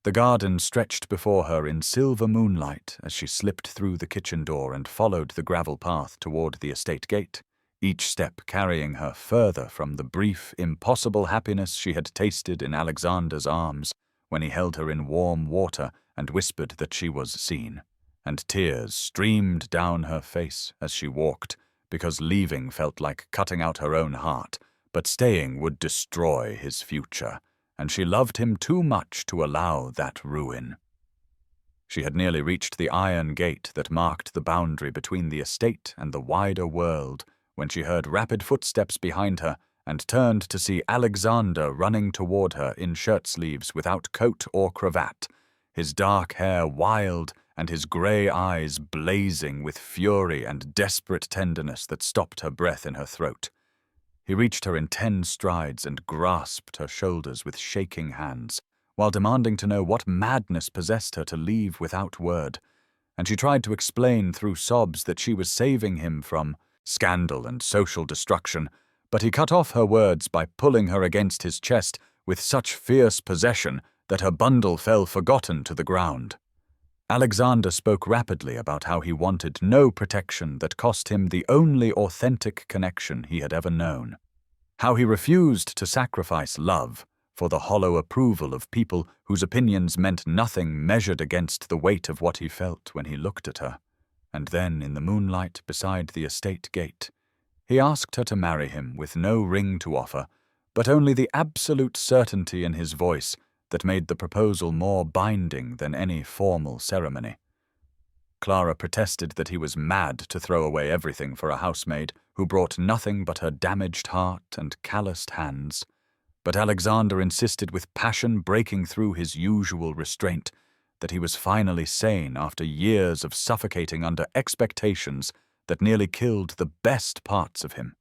The garden stretched before her in silver moonlight as she slipped through the kitchen door and followed the gravel path toward the estate gate, each step carrying her further from the brief, impossible happiness she had tasted in Alexander's arms when he held her in warm water and whispered that she was seen. And tears streamed down her face as she walked, because leaving felt like cutting out her own heart, but staying would destroy his future, and she loved him too much to allow that ruin. She had nearly reached the iron gate that marked the boundary between the estate and the wider world when she heard rapid footsteps behind her and turned to see Alexander running toward her in shirt-sleeves without coat or cravat, his dark hair wild and his grey eyes blazing with fury and desperate tenderness that stopped her breath in her throat. He reached her in 10 strides and grasped her shoulders with shaking hands, while demanding to know what madness possessed her to leave without word, and she tried to explain through sobs that she was saving him from scandal and social destruction, but he cut off her words by pulling her against his chest with such fierce possession that her bundle fell forgotten to the ground. Alexander spoke rapidly about how he wanted no protection that cost him the only authentic connection he had ever known, how he refused to sacrifice love for the hollow approval of people whose opinions meant nothing measured against the weight of what he felt when he looked at her. And then, in the moonlight beside the estate gate, he asked her to marry him with no ring to offer, but only the absolute certainty in his voice that made the proposal more binding than any formal ceremony. Clara protested that he was mad to throw away everything for a housemaid who brought nothing but her damaged heart and calloused hands, but Alexander insisted with passion breaking through his usual restraint that he was finally sane after years of suffocating under expectations that nearly killed the best parts of him,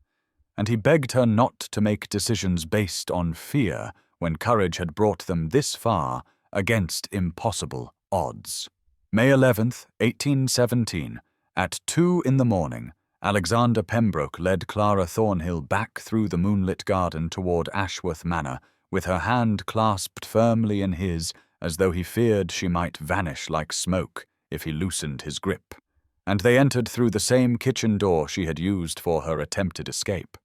and he begged her not to make decisions based on fear when courage had brought them this far against impossible odds. May 11th, 1817, at 2 in the morning, Alexander Pembroke led Clara Thornhill back through the moonlit garden toward Ashworth Manor, with her hand clasped firmly in his as though he feared she might vanish like smoke if he loosened his grip, and they entered through the same kitchen door she had used for her attempted escape.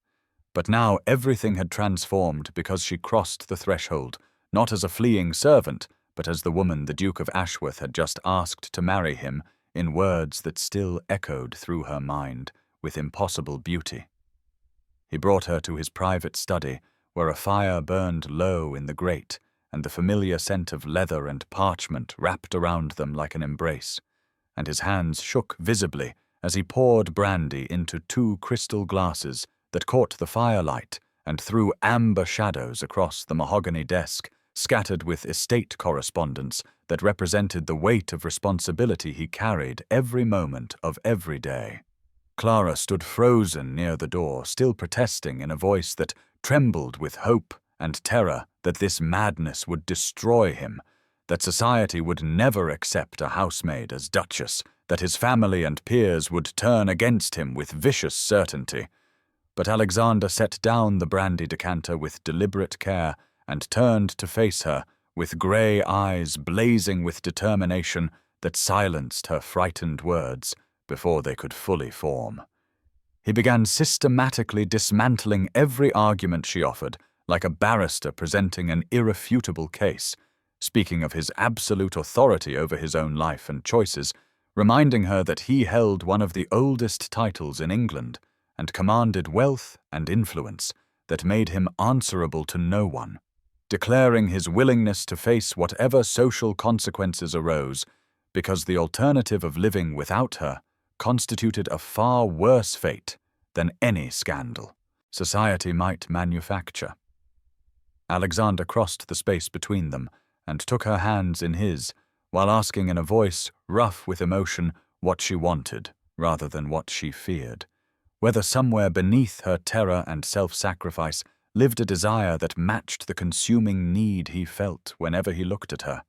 But now everything had transformed because she crossed the threshold, not as a fleeing servant, but as the woman the Duke of Ashworth had just asked to marry him in words that still echoed through her mind with impossible beauty. He brought her to his private study, where a fire burned low in the grate, and the familiar scent of leather and parchment wrapped around them like an embrace, and his hands shook visibly as he poured brandy into 2 crystal glasses that caught the firelight and threw amber shadows across the mahogany desk, scattered with estate correspondence that represented the weight of responsibility he carried every moment of every day. Clara stood frozen near the door, still protesting in a voice that trembled with hope and terror that this madness would destroy him, that society would never accept a housemaid as duchess, that his family and peers would turn against him with vicious certainty. But Alexander set down the brandy decanter with deliberate care and turned to face her, with grey eyes blazing with determination that silenced her frightened words before they could fully form. He began systematically dismantling every argument she offered, like a barrister presenting an irrefutable case, speaking of his absolute authority over his own life and choices, reminding her that he held one of the oldest titles in England and commanded wealth and influence that made him answerable to no one, declaring his willingness to face whatever social consequences arose, because the alternative of living without her constituted a far worse fate than any scandal society might manufacture. Alexander crossed the space between them and took her hands in his, while asking in a voice rough with emotion what she wanted rather than what she feared, whether somewhere beneath her terror and self-sacrifice lived a desire that matched the consuming need he felt whenever he looked at her.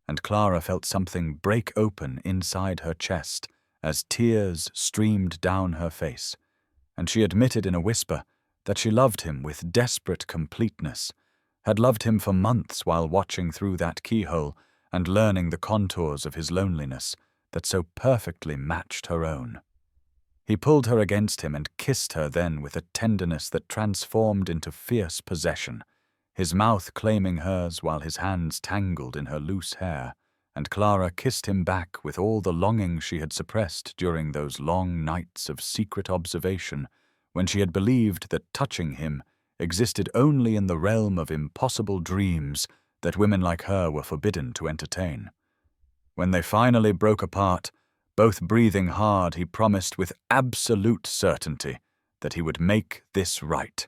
And Clara felt something break open inside her chest as tears streamed down her face, and she admitted in a whisper that she loved him with desperate completeness, had loved him for months while watching through that keyhole and learning the contours of his loneliness that so perfectly matched her own. He pulled her against him and kissed her then with a tenderness that transformed into fierce possession, his mouth claiming hers while his hands tangled in her loose hair, and Clara kissed him back with all the longing she had suppressed during those long nights of secret observation when she had believed that touching him existed only in the realm of impossible dreams that women like her were forbidden to entertain. When they finally broke apart, both breathing hard, he promised with absolute certainty that he would make this right,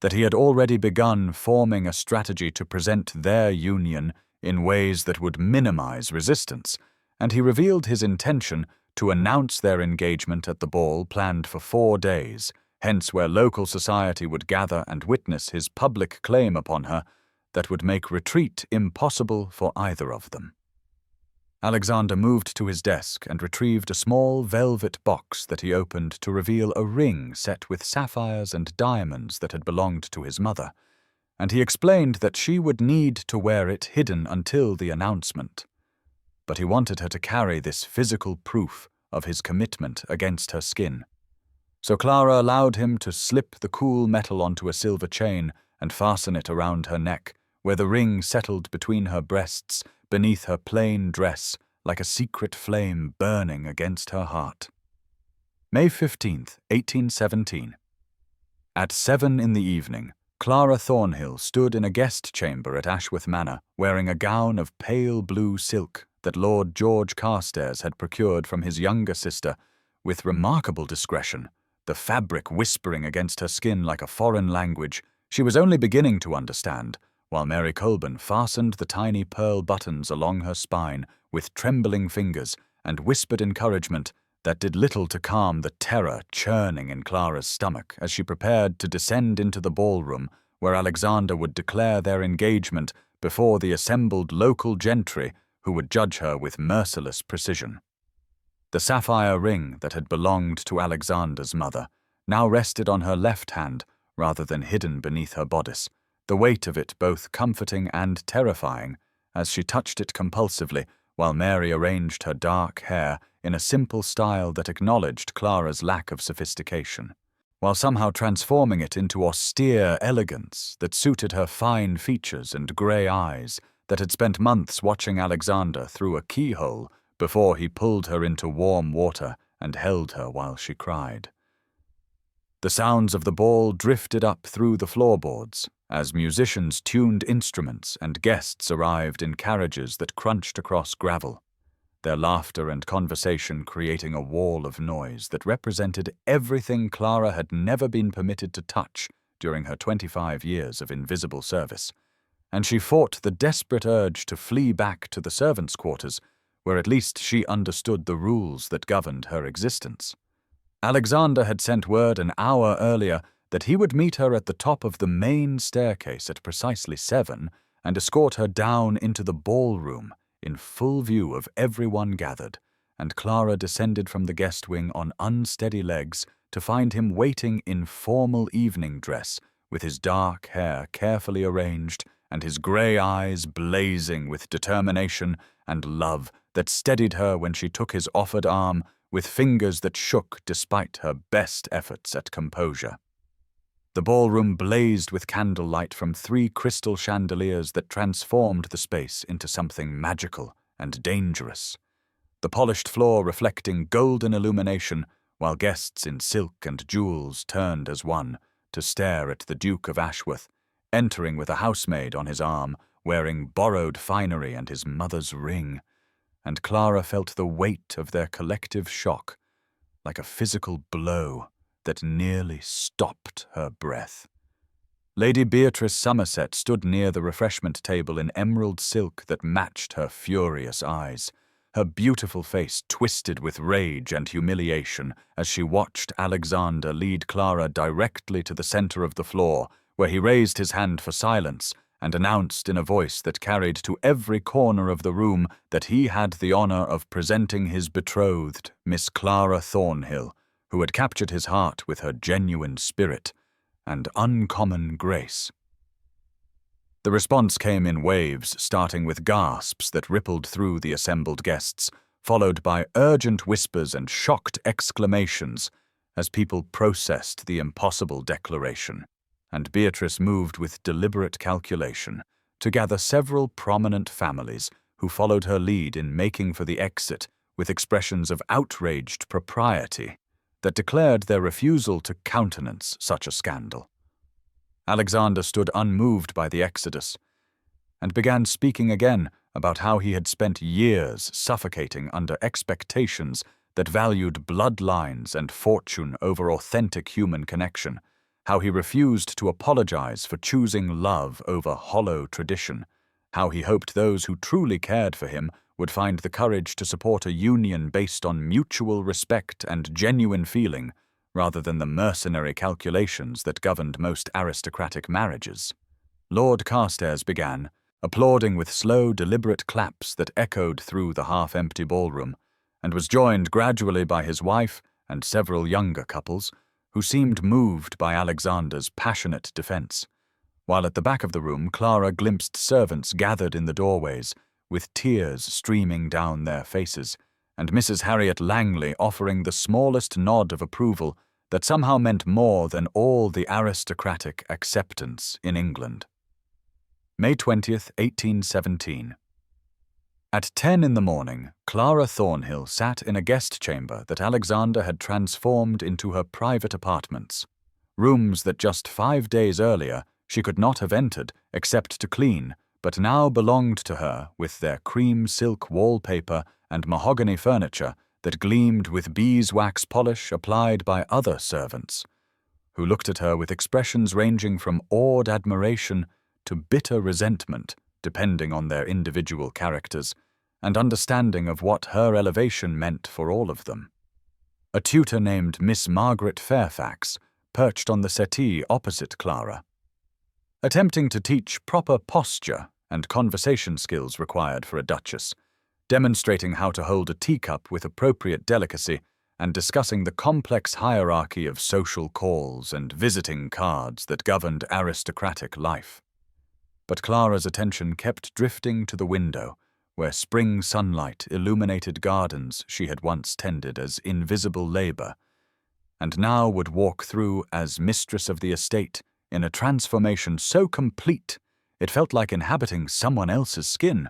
that he had already begun forming a strategy to present their union in ways that would minimize resistance, and he revealed his intention to announce their engagement at the ball planned for 4 days, hence where local society would gather and witness his public claim upon her that would make retreat impossible for either of them. Alexander moved to his desk and retrieved a small velvet box that he opened to reveal a ring set with sapphires and diamonds that had belonged to his mother, and he explained that she would need to wear it hidden until the announcement. But he wanted her to carry this physical proof of his commitment against her skin. So Clara allowed him to slip the cool metal onto a silver chain and fasten it around her neck, where the ring settled between her breasts, beneath her plain dress, like a secret flame burning against her heart. May 15th, 1817. At 7 in the evening, Clara Thornhill stood in a guest chamber at Ashworth Manor, wearing a gown of pale blue silk that Lord George Carstairs had procured from his younger sister, with remarkable discretion, the fabric whispering against her skin like a foreign language she was only beginning to understand, while Mary Colburn fastened the tiny pearl buttons along her spine with trembling fingers and whispered encouragement that did little to calm the terror churning in Clara's stomach as she prepared to descend into the ballroom where Alexander would declare their engagement before the assembled local gentry who would judge her with merciless precision. The sapphire ring that had belonged to Alexander's mother now rested on her left hand rather than hidden beneath her bodice, the weight of it both comforting and terrifying as she touched it compulsively while Mary arranged her dark hair in a simple style that acknowledged Clara's lack of sophistication, while somehow transforming it into austere elegance that suited her fine features and grey eyes that had spent months watching Alexander through a keyhole before he pulled her into warm water and held her while she cried. The sounds of the ball drifted up through the floorboards, as musicians tuned instruments and guests arrived in carriages that crunched across gravel, their laughter and conversation creating a wall of noise that represented everything Clara had never been permitted to touch during her 25 years of invisible service, and she fought the desperate urge to flee back to the servants' quarters, where at least she understood the rules that governed her existence. Alexander had sent word an hour earlier that he would meet her at the top of the main staircase at precisely 7 and escort her down into the ballroom in full view of everyone gathered, and Clara descended from the guest wing on unsteady legs to find him waiting in formal evening dress, with his dark hair carefully arranged and his grey eyes blazing with determination and love that steadied her when she took his offered arm with fingers that shook despite her best efforts at composure. The ballroom blazed with candlelight from 3 crystal chandeliers that transformed the space into something magical and dangerous, the polished floor reflecting golden illumination, while guests in silk and jewels turned as one to stare at the Duke of Ashworth, entering with a housemaid on his arm, wearing borrowed finery and his mother's ring, and Clara felt the weight of their collective shock, like a physical blow that nearly stopped her breath. Lady Beatrice Somerset stood near the refreshment table in emerald silk that matched her furious eyes, her beautiful face twisted with rage and humiliation as she watched Alexander lead Clara directly to the center of the floor, where he raised his hand for silence and announced in a voice that carried to every corner of the room that he had the honor of presenting his betrothed, Miss Clara Thornhill, who had captured his heart with her genuine spirit and uncommon grace. The response came in waves, starting with gasps that rippled through the assembled guests, followed by urgent whispers and shocked exclamations as people processed the impossible declaration, and Beatrice moved with deliberate calculation to gather several prominent families who followed her lead in making for the exit with expressions of outraged propriety that declared their refusal to countenance such a scandal. Alexander stood unmoved by the exodus and began speaking again about how he had spent years suffocating under expectations that valued bloodlines and fortune over authentic human connection, how he refused to apologize for choosing love over hollow tradition, how he hoped those who truly cared for him would find the courage to support a union based on mutual respect and genuine feeling, rather than the mercenary calculations that governed most aristocratic marriages. Lord Carstairs began, applauding with slow, deliberate claps that echoed through the half-empty ballroom, and was joined gradually by his wife and several younger couples, who seemed moved by Alexander's passionate defense, while at the back of the room Clara glimpsed servants gathered in the doorways, with tears streaming down their faces, and Mrs. Harriet Langley offering the smallest nod of approval that somehow meant more than all the aristocratic acceptance in England. May 20th, 1817. At 10 in the morning, Clara Thornhill sat in a guest chamber that Alexander had transformed into her private apartments, rooms that just 5 days earlier she could not have entered except to clean, but now belonged to her with their cream silk wallpaper and mahogany furniture that gleamed with beeswax polish applied by other servants, who looked at her with expressions ranging from awed admiration to bitter resentment, depending on their individual characters, and understanding of what her elevation meant for all of them. A tutor named Miss Margaret Fairfax perched on the settee opposite Clara, attempting to teach proper posture and conversation skills required for a duchess, demonstrating how to hold a teacup with appropriate delicacy and discussing the complex hierarchy of social calls and visiting cards that governed aristocratic life. But Clara's attention kept drifting to the window, where spring sunlight illuminated gardens she had once tended as invisible labor, and now would walk through as mistress of the estate in a transformation so complete it felt like inhabiting someone else's skin.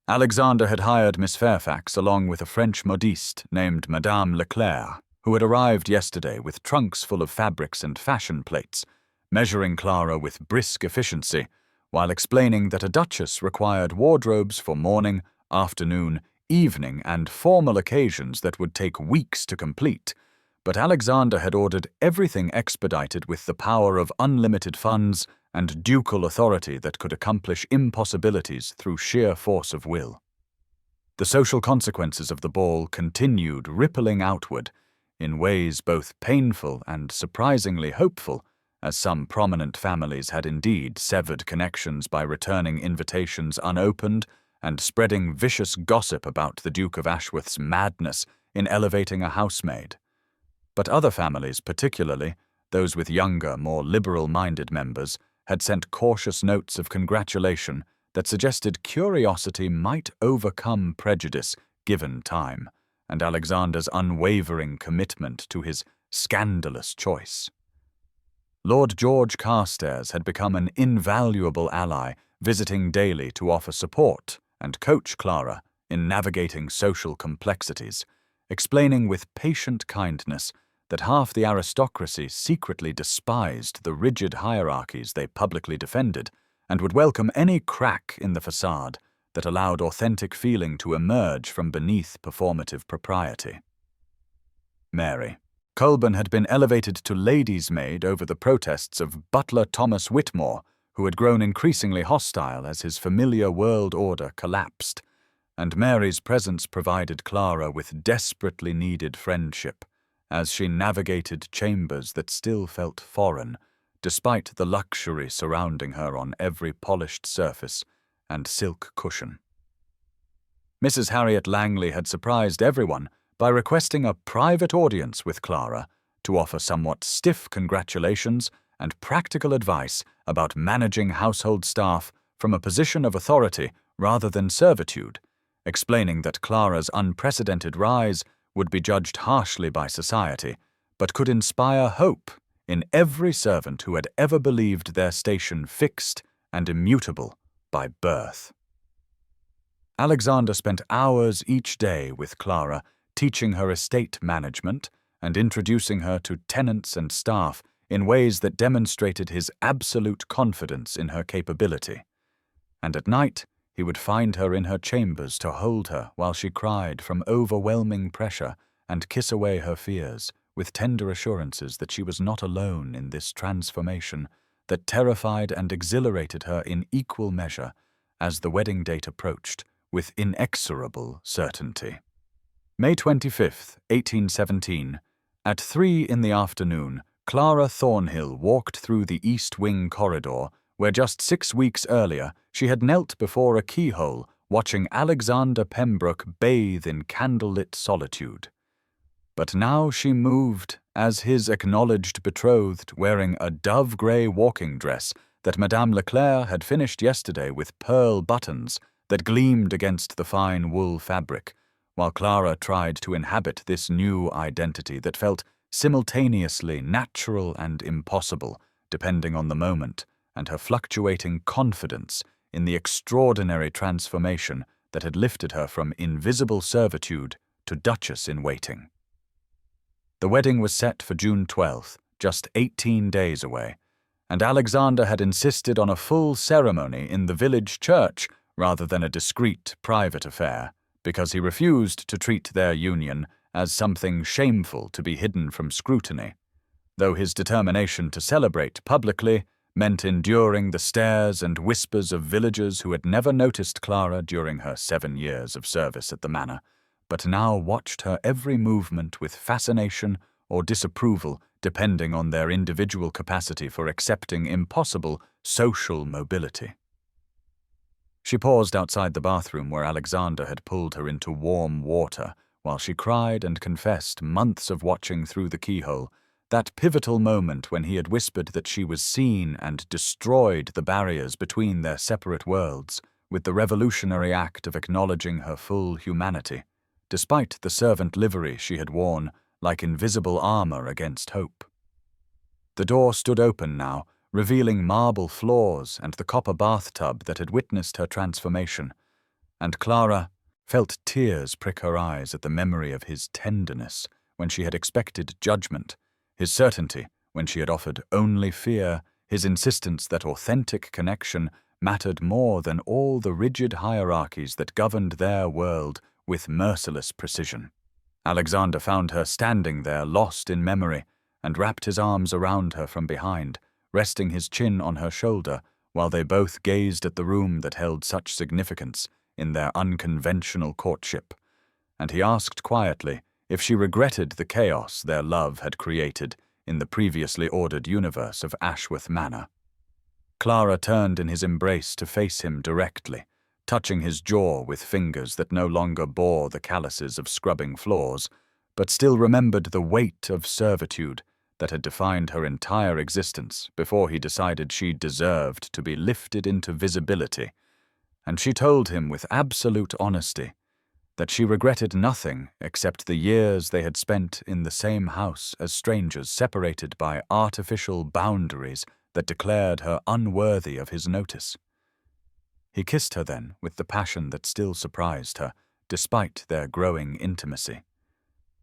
Alexander had hired Miss Fairfax along with a French modiste named Madame Leclerc, who had arrived yesterday with trunks full of fabrics and fashion plates, measuring Clara with brisk efficiency, while explaining that a duchess required wardrobes for morning, afternoon, evening, and formal occasions that would take weeks to complete, but Alexander had ordered everything expedited with the power of unlimited funds and ducal authority that could accomplish impossibilities through sheer force of will. The social consequences of the ball continued rippling outward, in ways both painful and surprisingly hopeful, as some prominent families had indeed severed connections by returning invitations unopened and spreading vicious gossip about the Duke of Ashworth's madness in elevating a housemaid. But other families, particularly those with younger, more liberal-minded members, had sent cautious notes of congratulation that suggested curiosity might overcome prejudice given time, and Alexander's unwavering commitment to his scandalous choice. Lord George Carstairs had become an invaluable ally, visiting daily to offer support and coach Clara in navigating social complexities, explaining with patient kindness that half the aristocracy secretly despised the rigid hierarchies they publicly defended and would welcome any crack in the facade that allowed authentic feeling to emerge from beneath performative propriety. Mary Colburn had been elevated to lady's maid over the protests of butler Thomas Whitmore, who had grown increasingly hostile as his familiar world order collapsed, and Mary's presence provided Clara with desperately needed friendship as she navigated chambers that still felt foreign, despite the luxury surrounding her on every polished surface and silk cushion. Mrs. Harriet Langley had surprised everyone by requesting a private audience with Clara to offer somewhat stiff congratulations and practical advice about managing household staff from a position of authority rather than servitude, explaining that Clara's unprecedented rise would be judged harshly by society, but could inspire hope in every servant who had ever believed their station fixed and immutable by birth. Alexander spent hours each day with Clara, teaching her estate management and introducing her to tenants and staff in ways that demonstrated his absolute confidence in her capability. And at night, he would find her in her chambers to hold her while she cried from overwhelming pressure and kiss away her fears, with tender assurances that she was not alone in this transformation that terrified and exhilarated her in equal measure as the wedding date approached with inexorable certainty. May 25th, 1817, at 3 in the afternoon, Clara Thornhill walked through the East Wing corridor where just 6 weeks earlier she had knelt before a keyhole watching Alexander Pembroke bathe in candlelit solitude. But now she moved as his acknowledged betrothed, wearing a dove-grey walking dress that Madame Leclerc had finished yesterday with pearl buttons that gleamed against the fine wool fabric, while Clara tried to inhabit this new identity that felt simultaneously natural and impossible, depending on the moment, and her fluctuating confidence in the extraordinary transformation that had lifted her from invisible servitude to Duchess-in-waiting. The wedding was set for June 12th, just 18 days away, and Alexander had insisted on a full ceremony in the village church rather than a discreet, private affair, because he refused to treat their union as something shameful to be hidden from scrutiny, though his determination to celebrate publicly meant enduring the stares and whispers of villagers who had never noticed Clara during her 7 years of service at the manor, but now watched her every movement with fascination or disapproval depending on their individual capacity for accepting impossible social mobility. She paused outside the bathroom where Alexander had pulled her into warm water while she cried and confessed months of watching through the keyhole, that pivotal moment when he had whispered that she was seen and destroyed the barriers between their separate worlds with the revolutionary act of acknowledging her full humanity, despite the servant livery she had worn like invisible armor against hope. The door stood open now, revealing marble floors and the copper bathtub that had witnessed her transformation, and Clara felt tears prick her eyes at the memory of his tenderness when she had expected judgment, his certainty when she had offered only fear, his insistence that authentic connection mattered more than all the rigid hierarchies that governed their world with merciless precision. Alexander found her standing there, lost in memory, and wrapped his arms around her from behind, resting his chin on her shoulder while they both gazed at the room that held such significance in their unconventional courtship. And he asked quietly if she regretted the chaos their love had created in the previously ordered universe of Ashworth Manor. Clara turned in his embrace to face him directly, touching his jaw with fingers that no longer bore the calluses of scrubbing floors, but still remembered the weight of servitude that had defined her entire existence before he decided she deserved to be lifted into visibility. And she told him with absolute honesty that she regretted nothing except the years they had spent in the same house as strangers, separated by artificial boundaries that declared her unworthy of his notice. He kissed her then with the passion that still surprised her, despite their growing intimacy,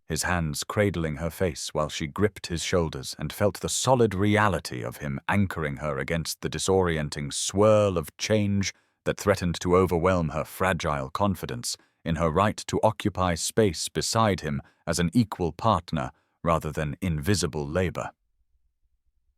his hands cradling her face while she gripped his shoulders and felt the solid reality of him anchoring her against the disorienting swirl of change that threatened to overwhelm her fragile confidence in her right to occupy space beside him as an equal partner rather than invisible labor.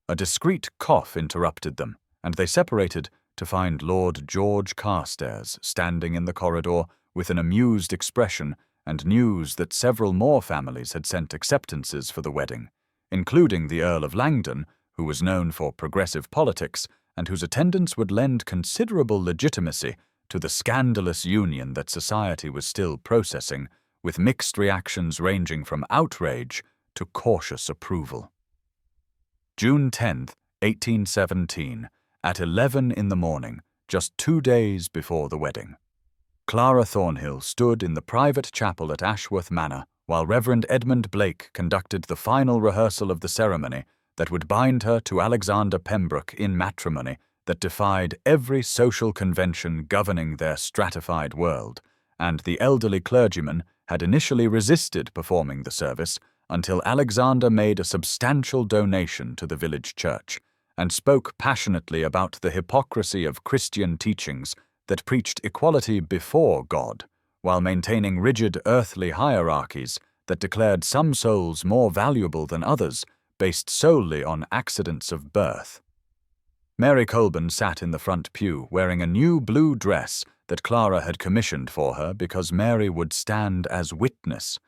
A discreet cough interrupted them, and they separated to find Lord George Carstairs standing in the corridor with an amused expression and news that several more families had sent acceptances for the wedding, including the Earl of Langdon, who was known for progressive politics and whose attendance would lend considerable legitimacy to the scandalous union that society was still processing, with mixed reactions ranging from outrage to cautious approval. June 10, 1817, at 11 in the morning, just 2 days before the wedding. Clara Thornhill stood in the private chapel at Ashworth Manor while Reverend Edmund Blake conducted the final rehearsal of the ceremony that would bind her to Alexander Pembroke in matrimony that defied every social convention governing their stratified world, and the elderly clergyman had initially resisted performing the service until Alexander made a substantial donation to the village church and spoke passionately about the hypocrisy of Christian teachings that preached equality before God, while maintaining rigid earthly hierarchies that declared some souls more valuable than others based solely on accidents of birth. Mary Colburn sat in the front pew wearing a new blue dress that Clara had commissioned for her because Mary would stand as witness,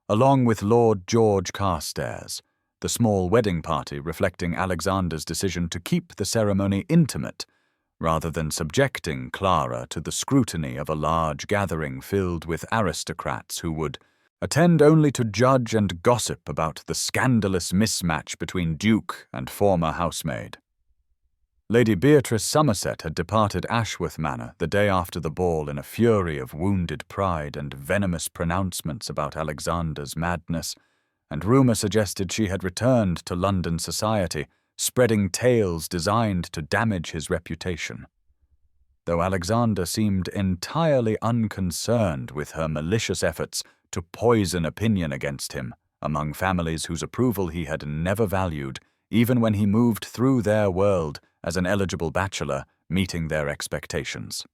along with Lord George Carstairs, the small wedding party reflecting Alexander's decision to keep the ceremony intimate, rather than subjecting Clara to the scrutiny of a large gathering filled with aristocrats who would attend only to judge and gossip about the scandalous mismatch between Duke and former housemaid. Lady Beatrice Somerset had departed Ashworth Manor the day after the ball in a fury of wounded pride and venomous pronouncements about Alexander's madness, and rumour suggested she had returned to London society, spreading tales designed to damage his reputation. Though Alexander seemed entirely unconcerned with her malicious efforts to poison opinion against him among families whose approval he had never valued, even when he moved through their world as an eligible bachelor, meeting their expectations.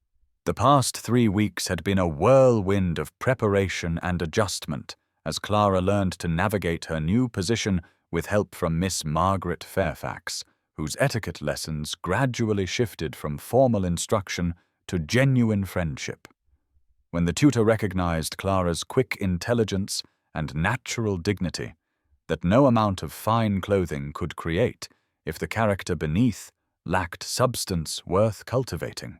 The past 3 weeks had been a whirlwind of preparation and adjustment, as Clara learned to navigate her new position with help from Miss Margaret Fairfax, whose etiquette lessons gradually shifted from formal instruction to genuine friendship. When the tutor recognized Clara's quick intelligence and natural dignity that no amount of fine clothing could create if the character beneath lacked substance worth cultivating.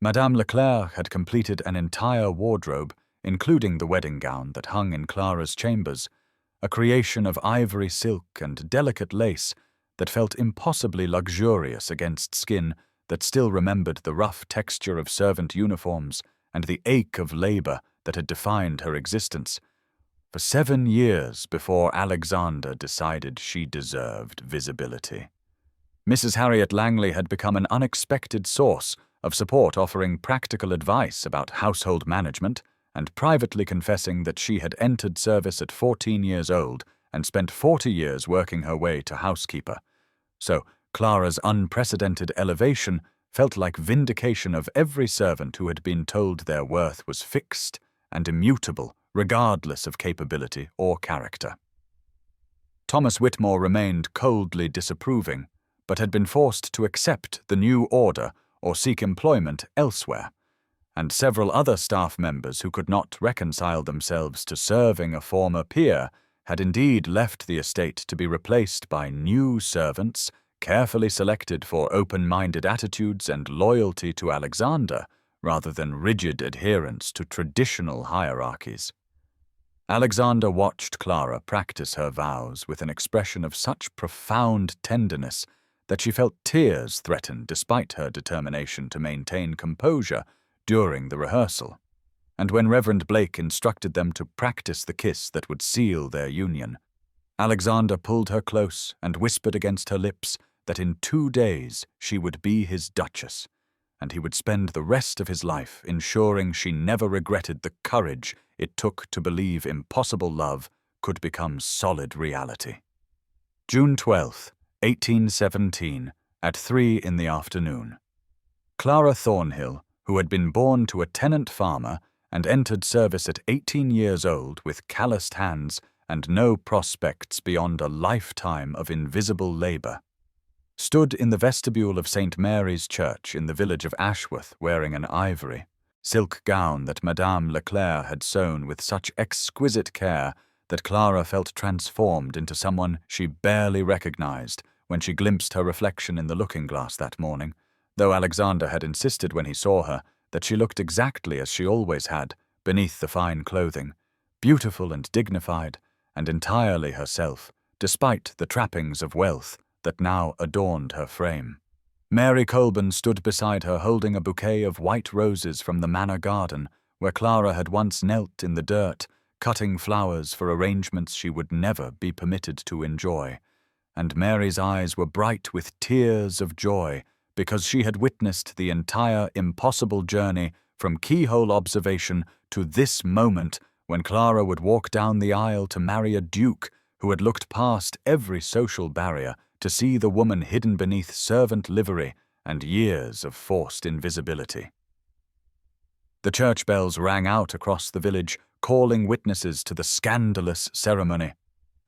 Madame Leclerc had completed an entire wardrobe, including the wedding gown that hung in Clara's chambers, a creation of ivory silk and delicate lace that felt impossibly luxurious against skin that still remembered the rough texture of servant uniforms and the ache of labor that had defined her existence, for 7 years before Alexander decided she deserved visibility. Mrs. Harriet Langley had become an unexpected source of support, offering practical advice about household management and privately confessing that she had entered service at 14 years old and spent 40 years working her way to housekeeper. So Clara's unprecedented elevation felt like vindication of every servant who had been told their worth was fixed and immutable, regardless of capability or character. Thomas Whitmore remained coldly disapproving, but had been forced to accept the new order or seek employment elsewhere, and several other staff members who could not reconcile themselves to serving a former peer had indeed left the estate to be replaced by new servants carefully selected for open-minded attitudes and loyalty to Alexander rather than rigid adherence to traditional hierarchies. Alexander watched Clara practice her vows with an expression of such profound tenderness that she felt tears threaten despite her determination to maintain composure during the rehearsal. And when Reverend Blake instructed them to practice the kiss that would seal their union, Alexander pulled her close and whispered against her lips that in 2 days she would be his duchess, and he would spend the rest of his life ensuring she never regretted the courage it took to believe impossible love could become solid reality. June 12, 1817, at 3 in the afternoon. Clara Thornhill, who had been born to a tenant farmer and entered service at 18 years old with calloused hands and no prospects beyond a lifetime of invisible labor, stood in the vestibule of St. Mary's Church in the village of Ashworth wearing an ivory, silk gown that Madame Leclerc had sewn with such exquisite care that Clara felt transformed into someone she barely recognized when she glimpsed her reflection in the looking-glass that morning, though Alexander had insisted when he saw her that she looked exactly as she always had, beneath the fine clothing, beautiful and dignified, and entirely herself, despite the trappings of wealth that now adorned her frame. Mary Colburn stood beside her holding a bouquet of white roses from the manor garden, where Clara had once knelt in the dirt, cutting flowers for arrangements she would never be permitted to enjoy. And Mary's eyes were bright with tears of joy because she had witnessed the entire impossible journey from keyhole observation to this moment when Clara would walk down the aisle to marry a duke who had looked past every social barrier to see the woman hidden beneath servant livery and years of forced invisibility. The church bells rang out across the village, calling witnesses to the scandalous ceremony,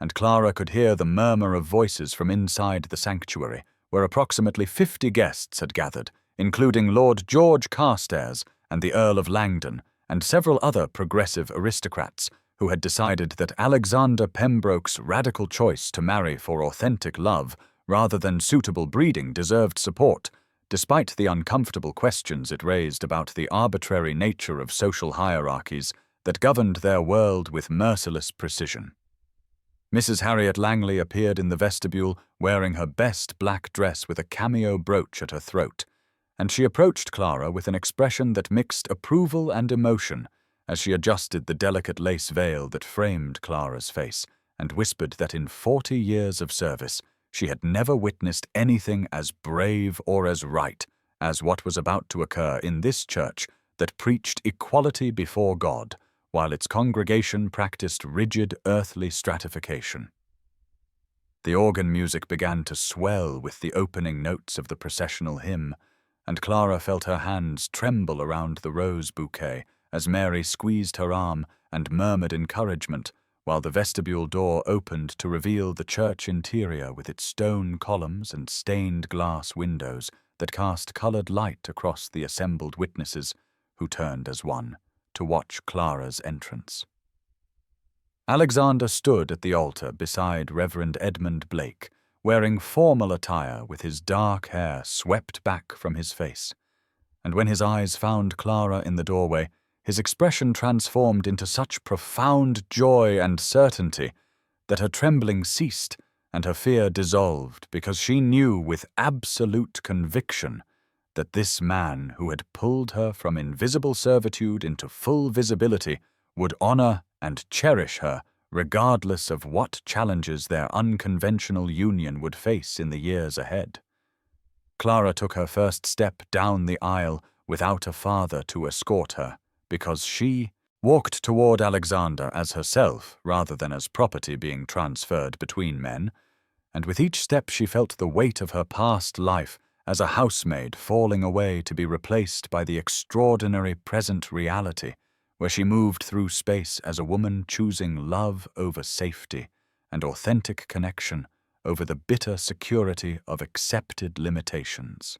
and Clara could hear the murmur of voices from inside the sanctuary, where approximately 50 guests had gathered, including Lord George Carstairs and the Earl of Langdon, and several other progressive aristocrats who had decided that Alexander Pembroke's radical choice to marry for authentic love rather than suitable breeding deserved support, despite the uncomfortable questions it raised about the arbitrary nature of social hierarchies that governed their world with merciless precision. Mrs. Harriet Langley appeared in the vestibule wearing her best black dress with a cameo brooch at her throat, and she approached Clara with an expression that mixed approval and emotion as she adjusted the delicate lace veil that framed Clara's face and whispered that in 40 years of service she had never witnessed anything as brave or as right as what was about to occur in this church that preached equality before God, while its congregation practiced rigid earthly stratification. The organ music began to swell with the opening notes of the processional hymn, and Clara felt her hands tremble around the rose bouquet as Mary squeezed her arm and murmured encouragement, while the vestibule door opened to reveal the church interior with its stone columns and stained glass windows that cast colored light across the assembled witnesses, who turned as one to watch Clara's entrance. Alexander stood at the altar beside Reverend Edmund Blake, wearing formal attire with his dark hair swept back from his face, and when his eyes found Clara in the doorway, his expression transformed into such profound joy and certainty that her trembling ceased and her fear dissolved, because she knew with absolute conviction that this man who had pulled her from invisible servitude into full visibility would honor and cherish her regardless of what challenges their unconventional union would face in the years ahead. Clara took her first step down the aisle without a father to escort her, because she walked toward Alexander as herself rather than as property being transferred between men, and with each step she felt the weight of her past life as a housemaid falling away to be replaced by the extraordinary present reality, where she moved through space as a woman choosing love over safety and authentic connection over the bitter security of accepted limitations.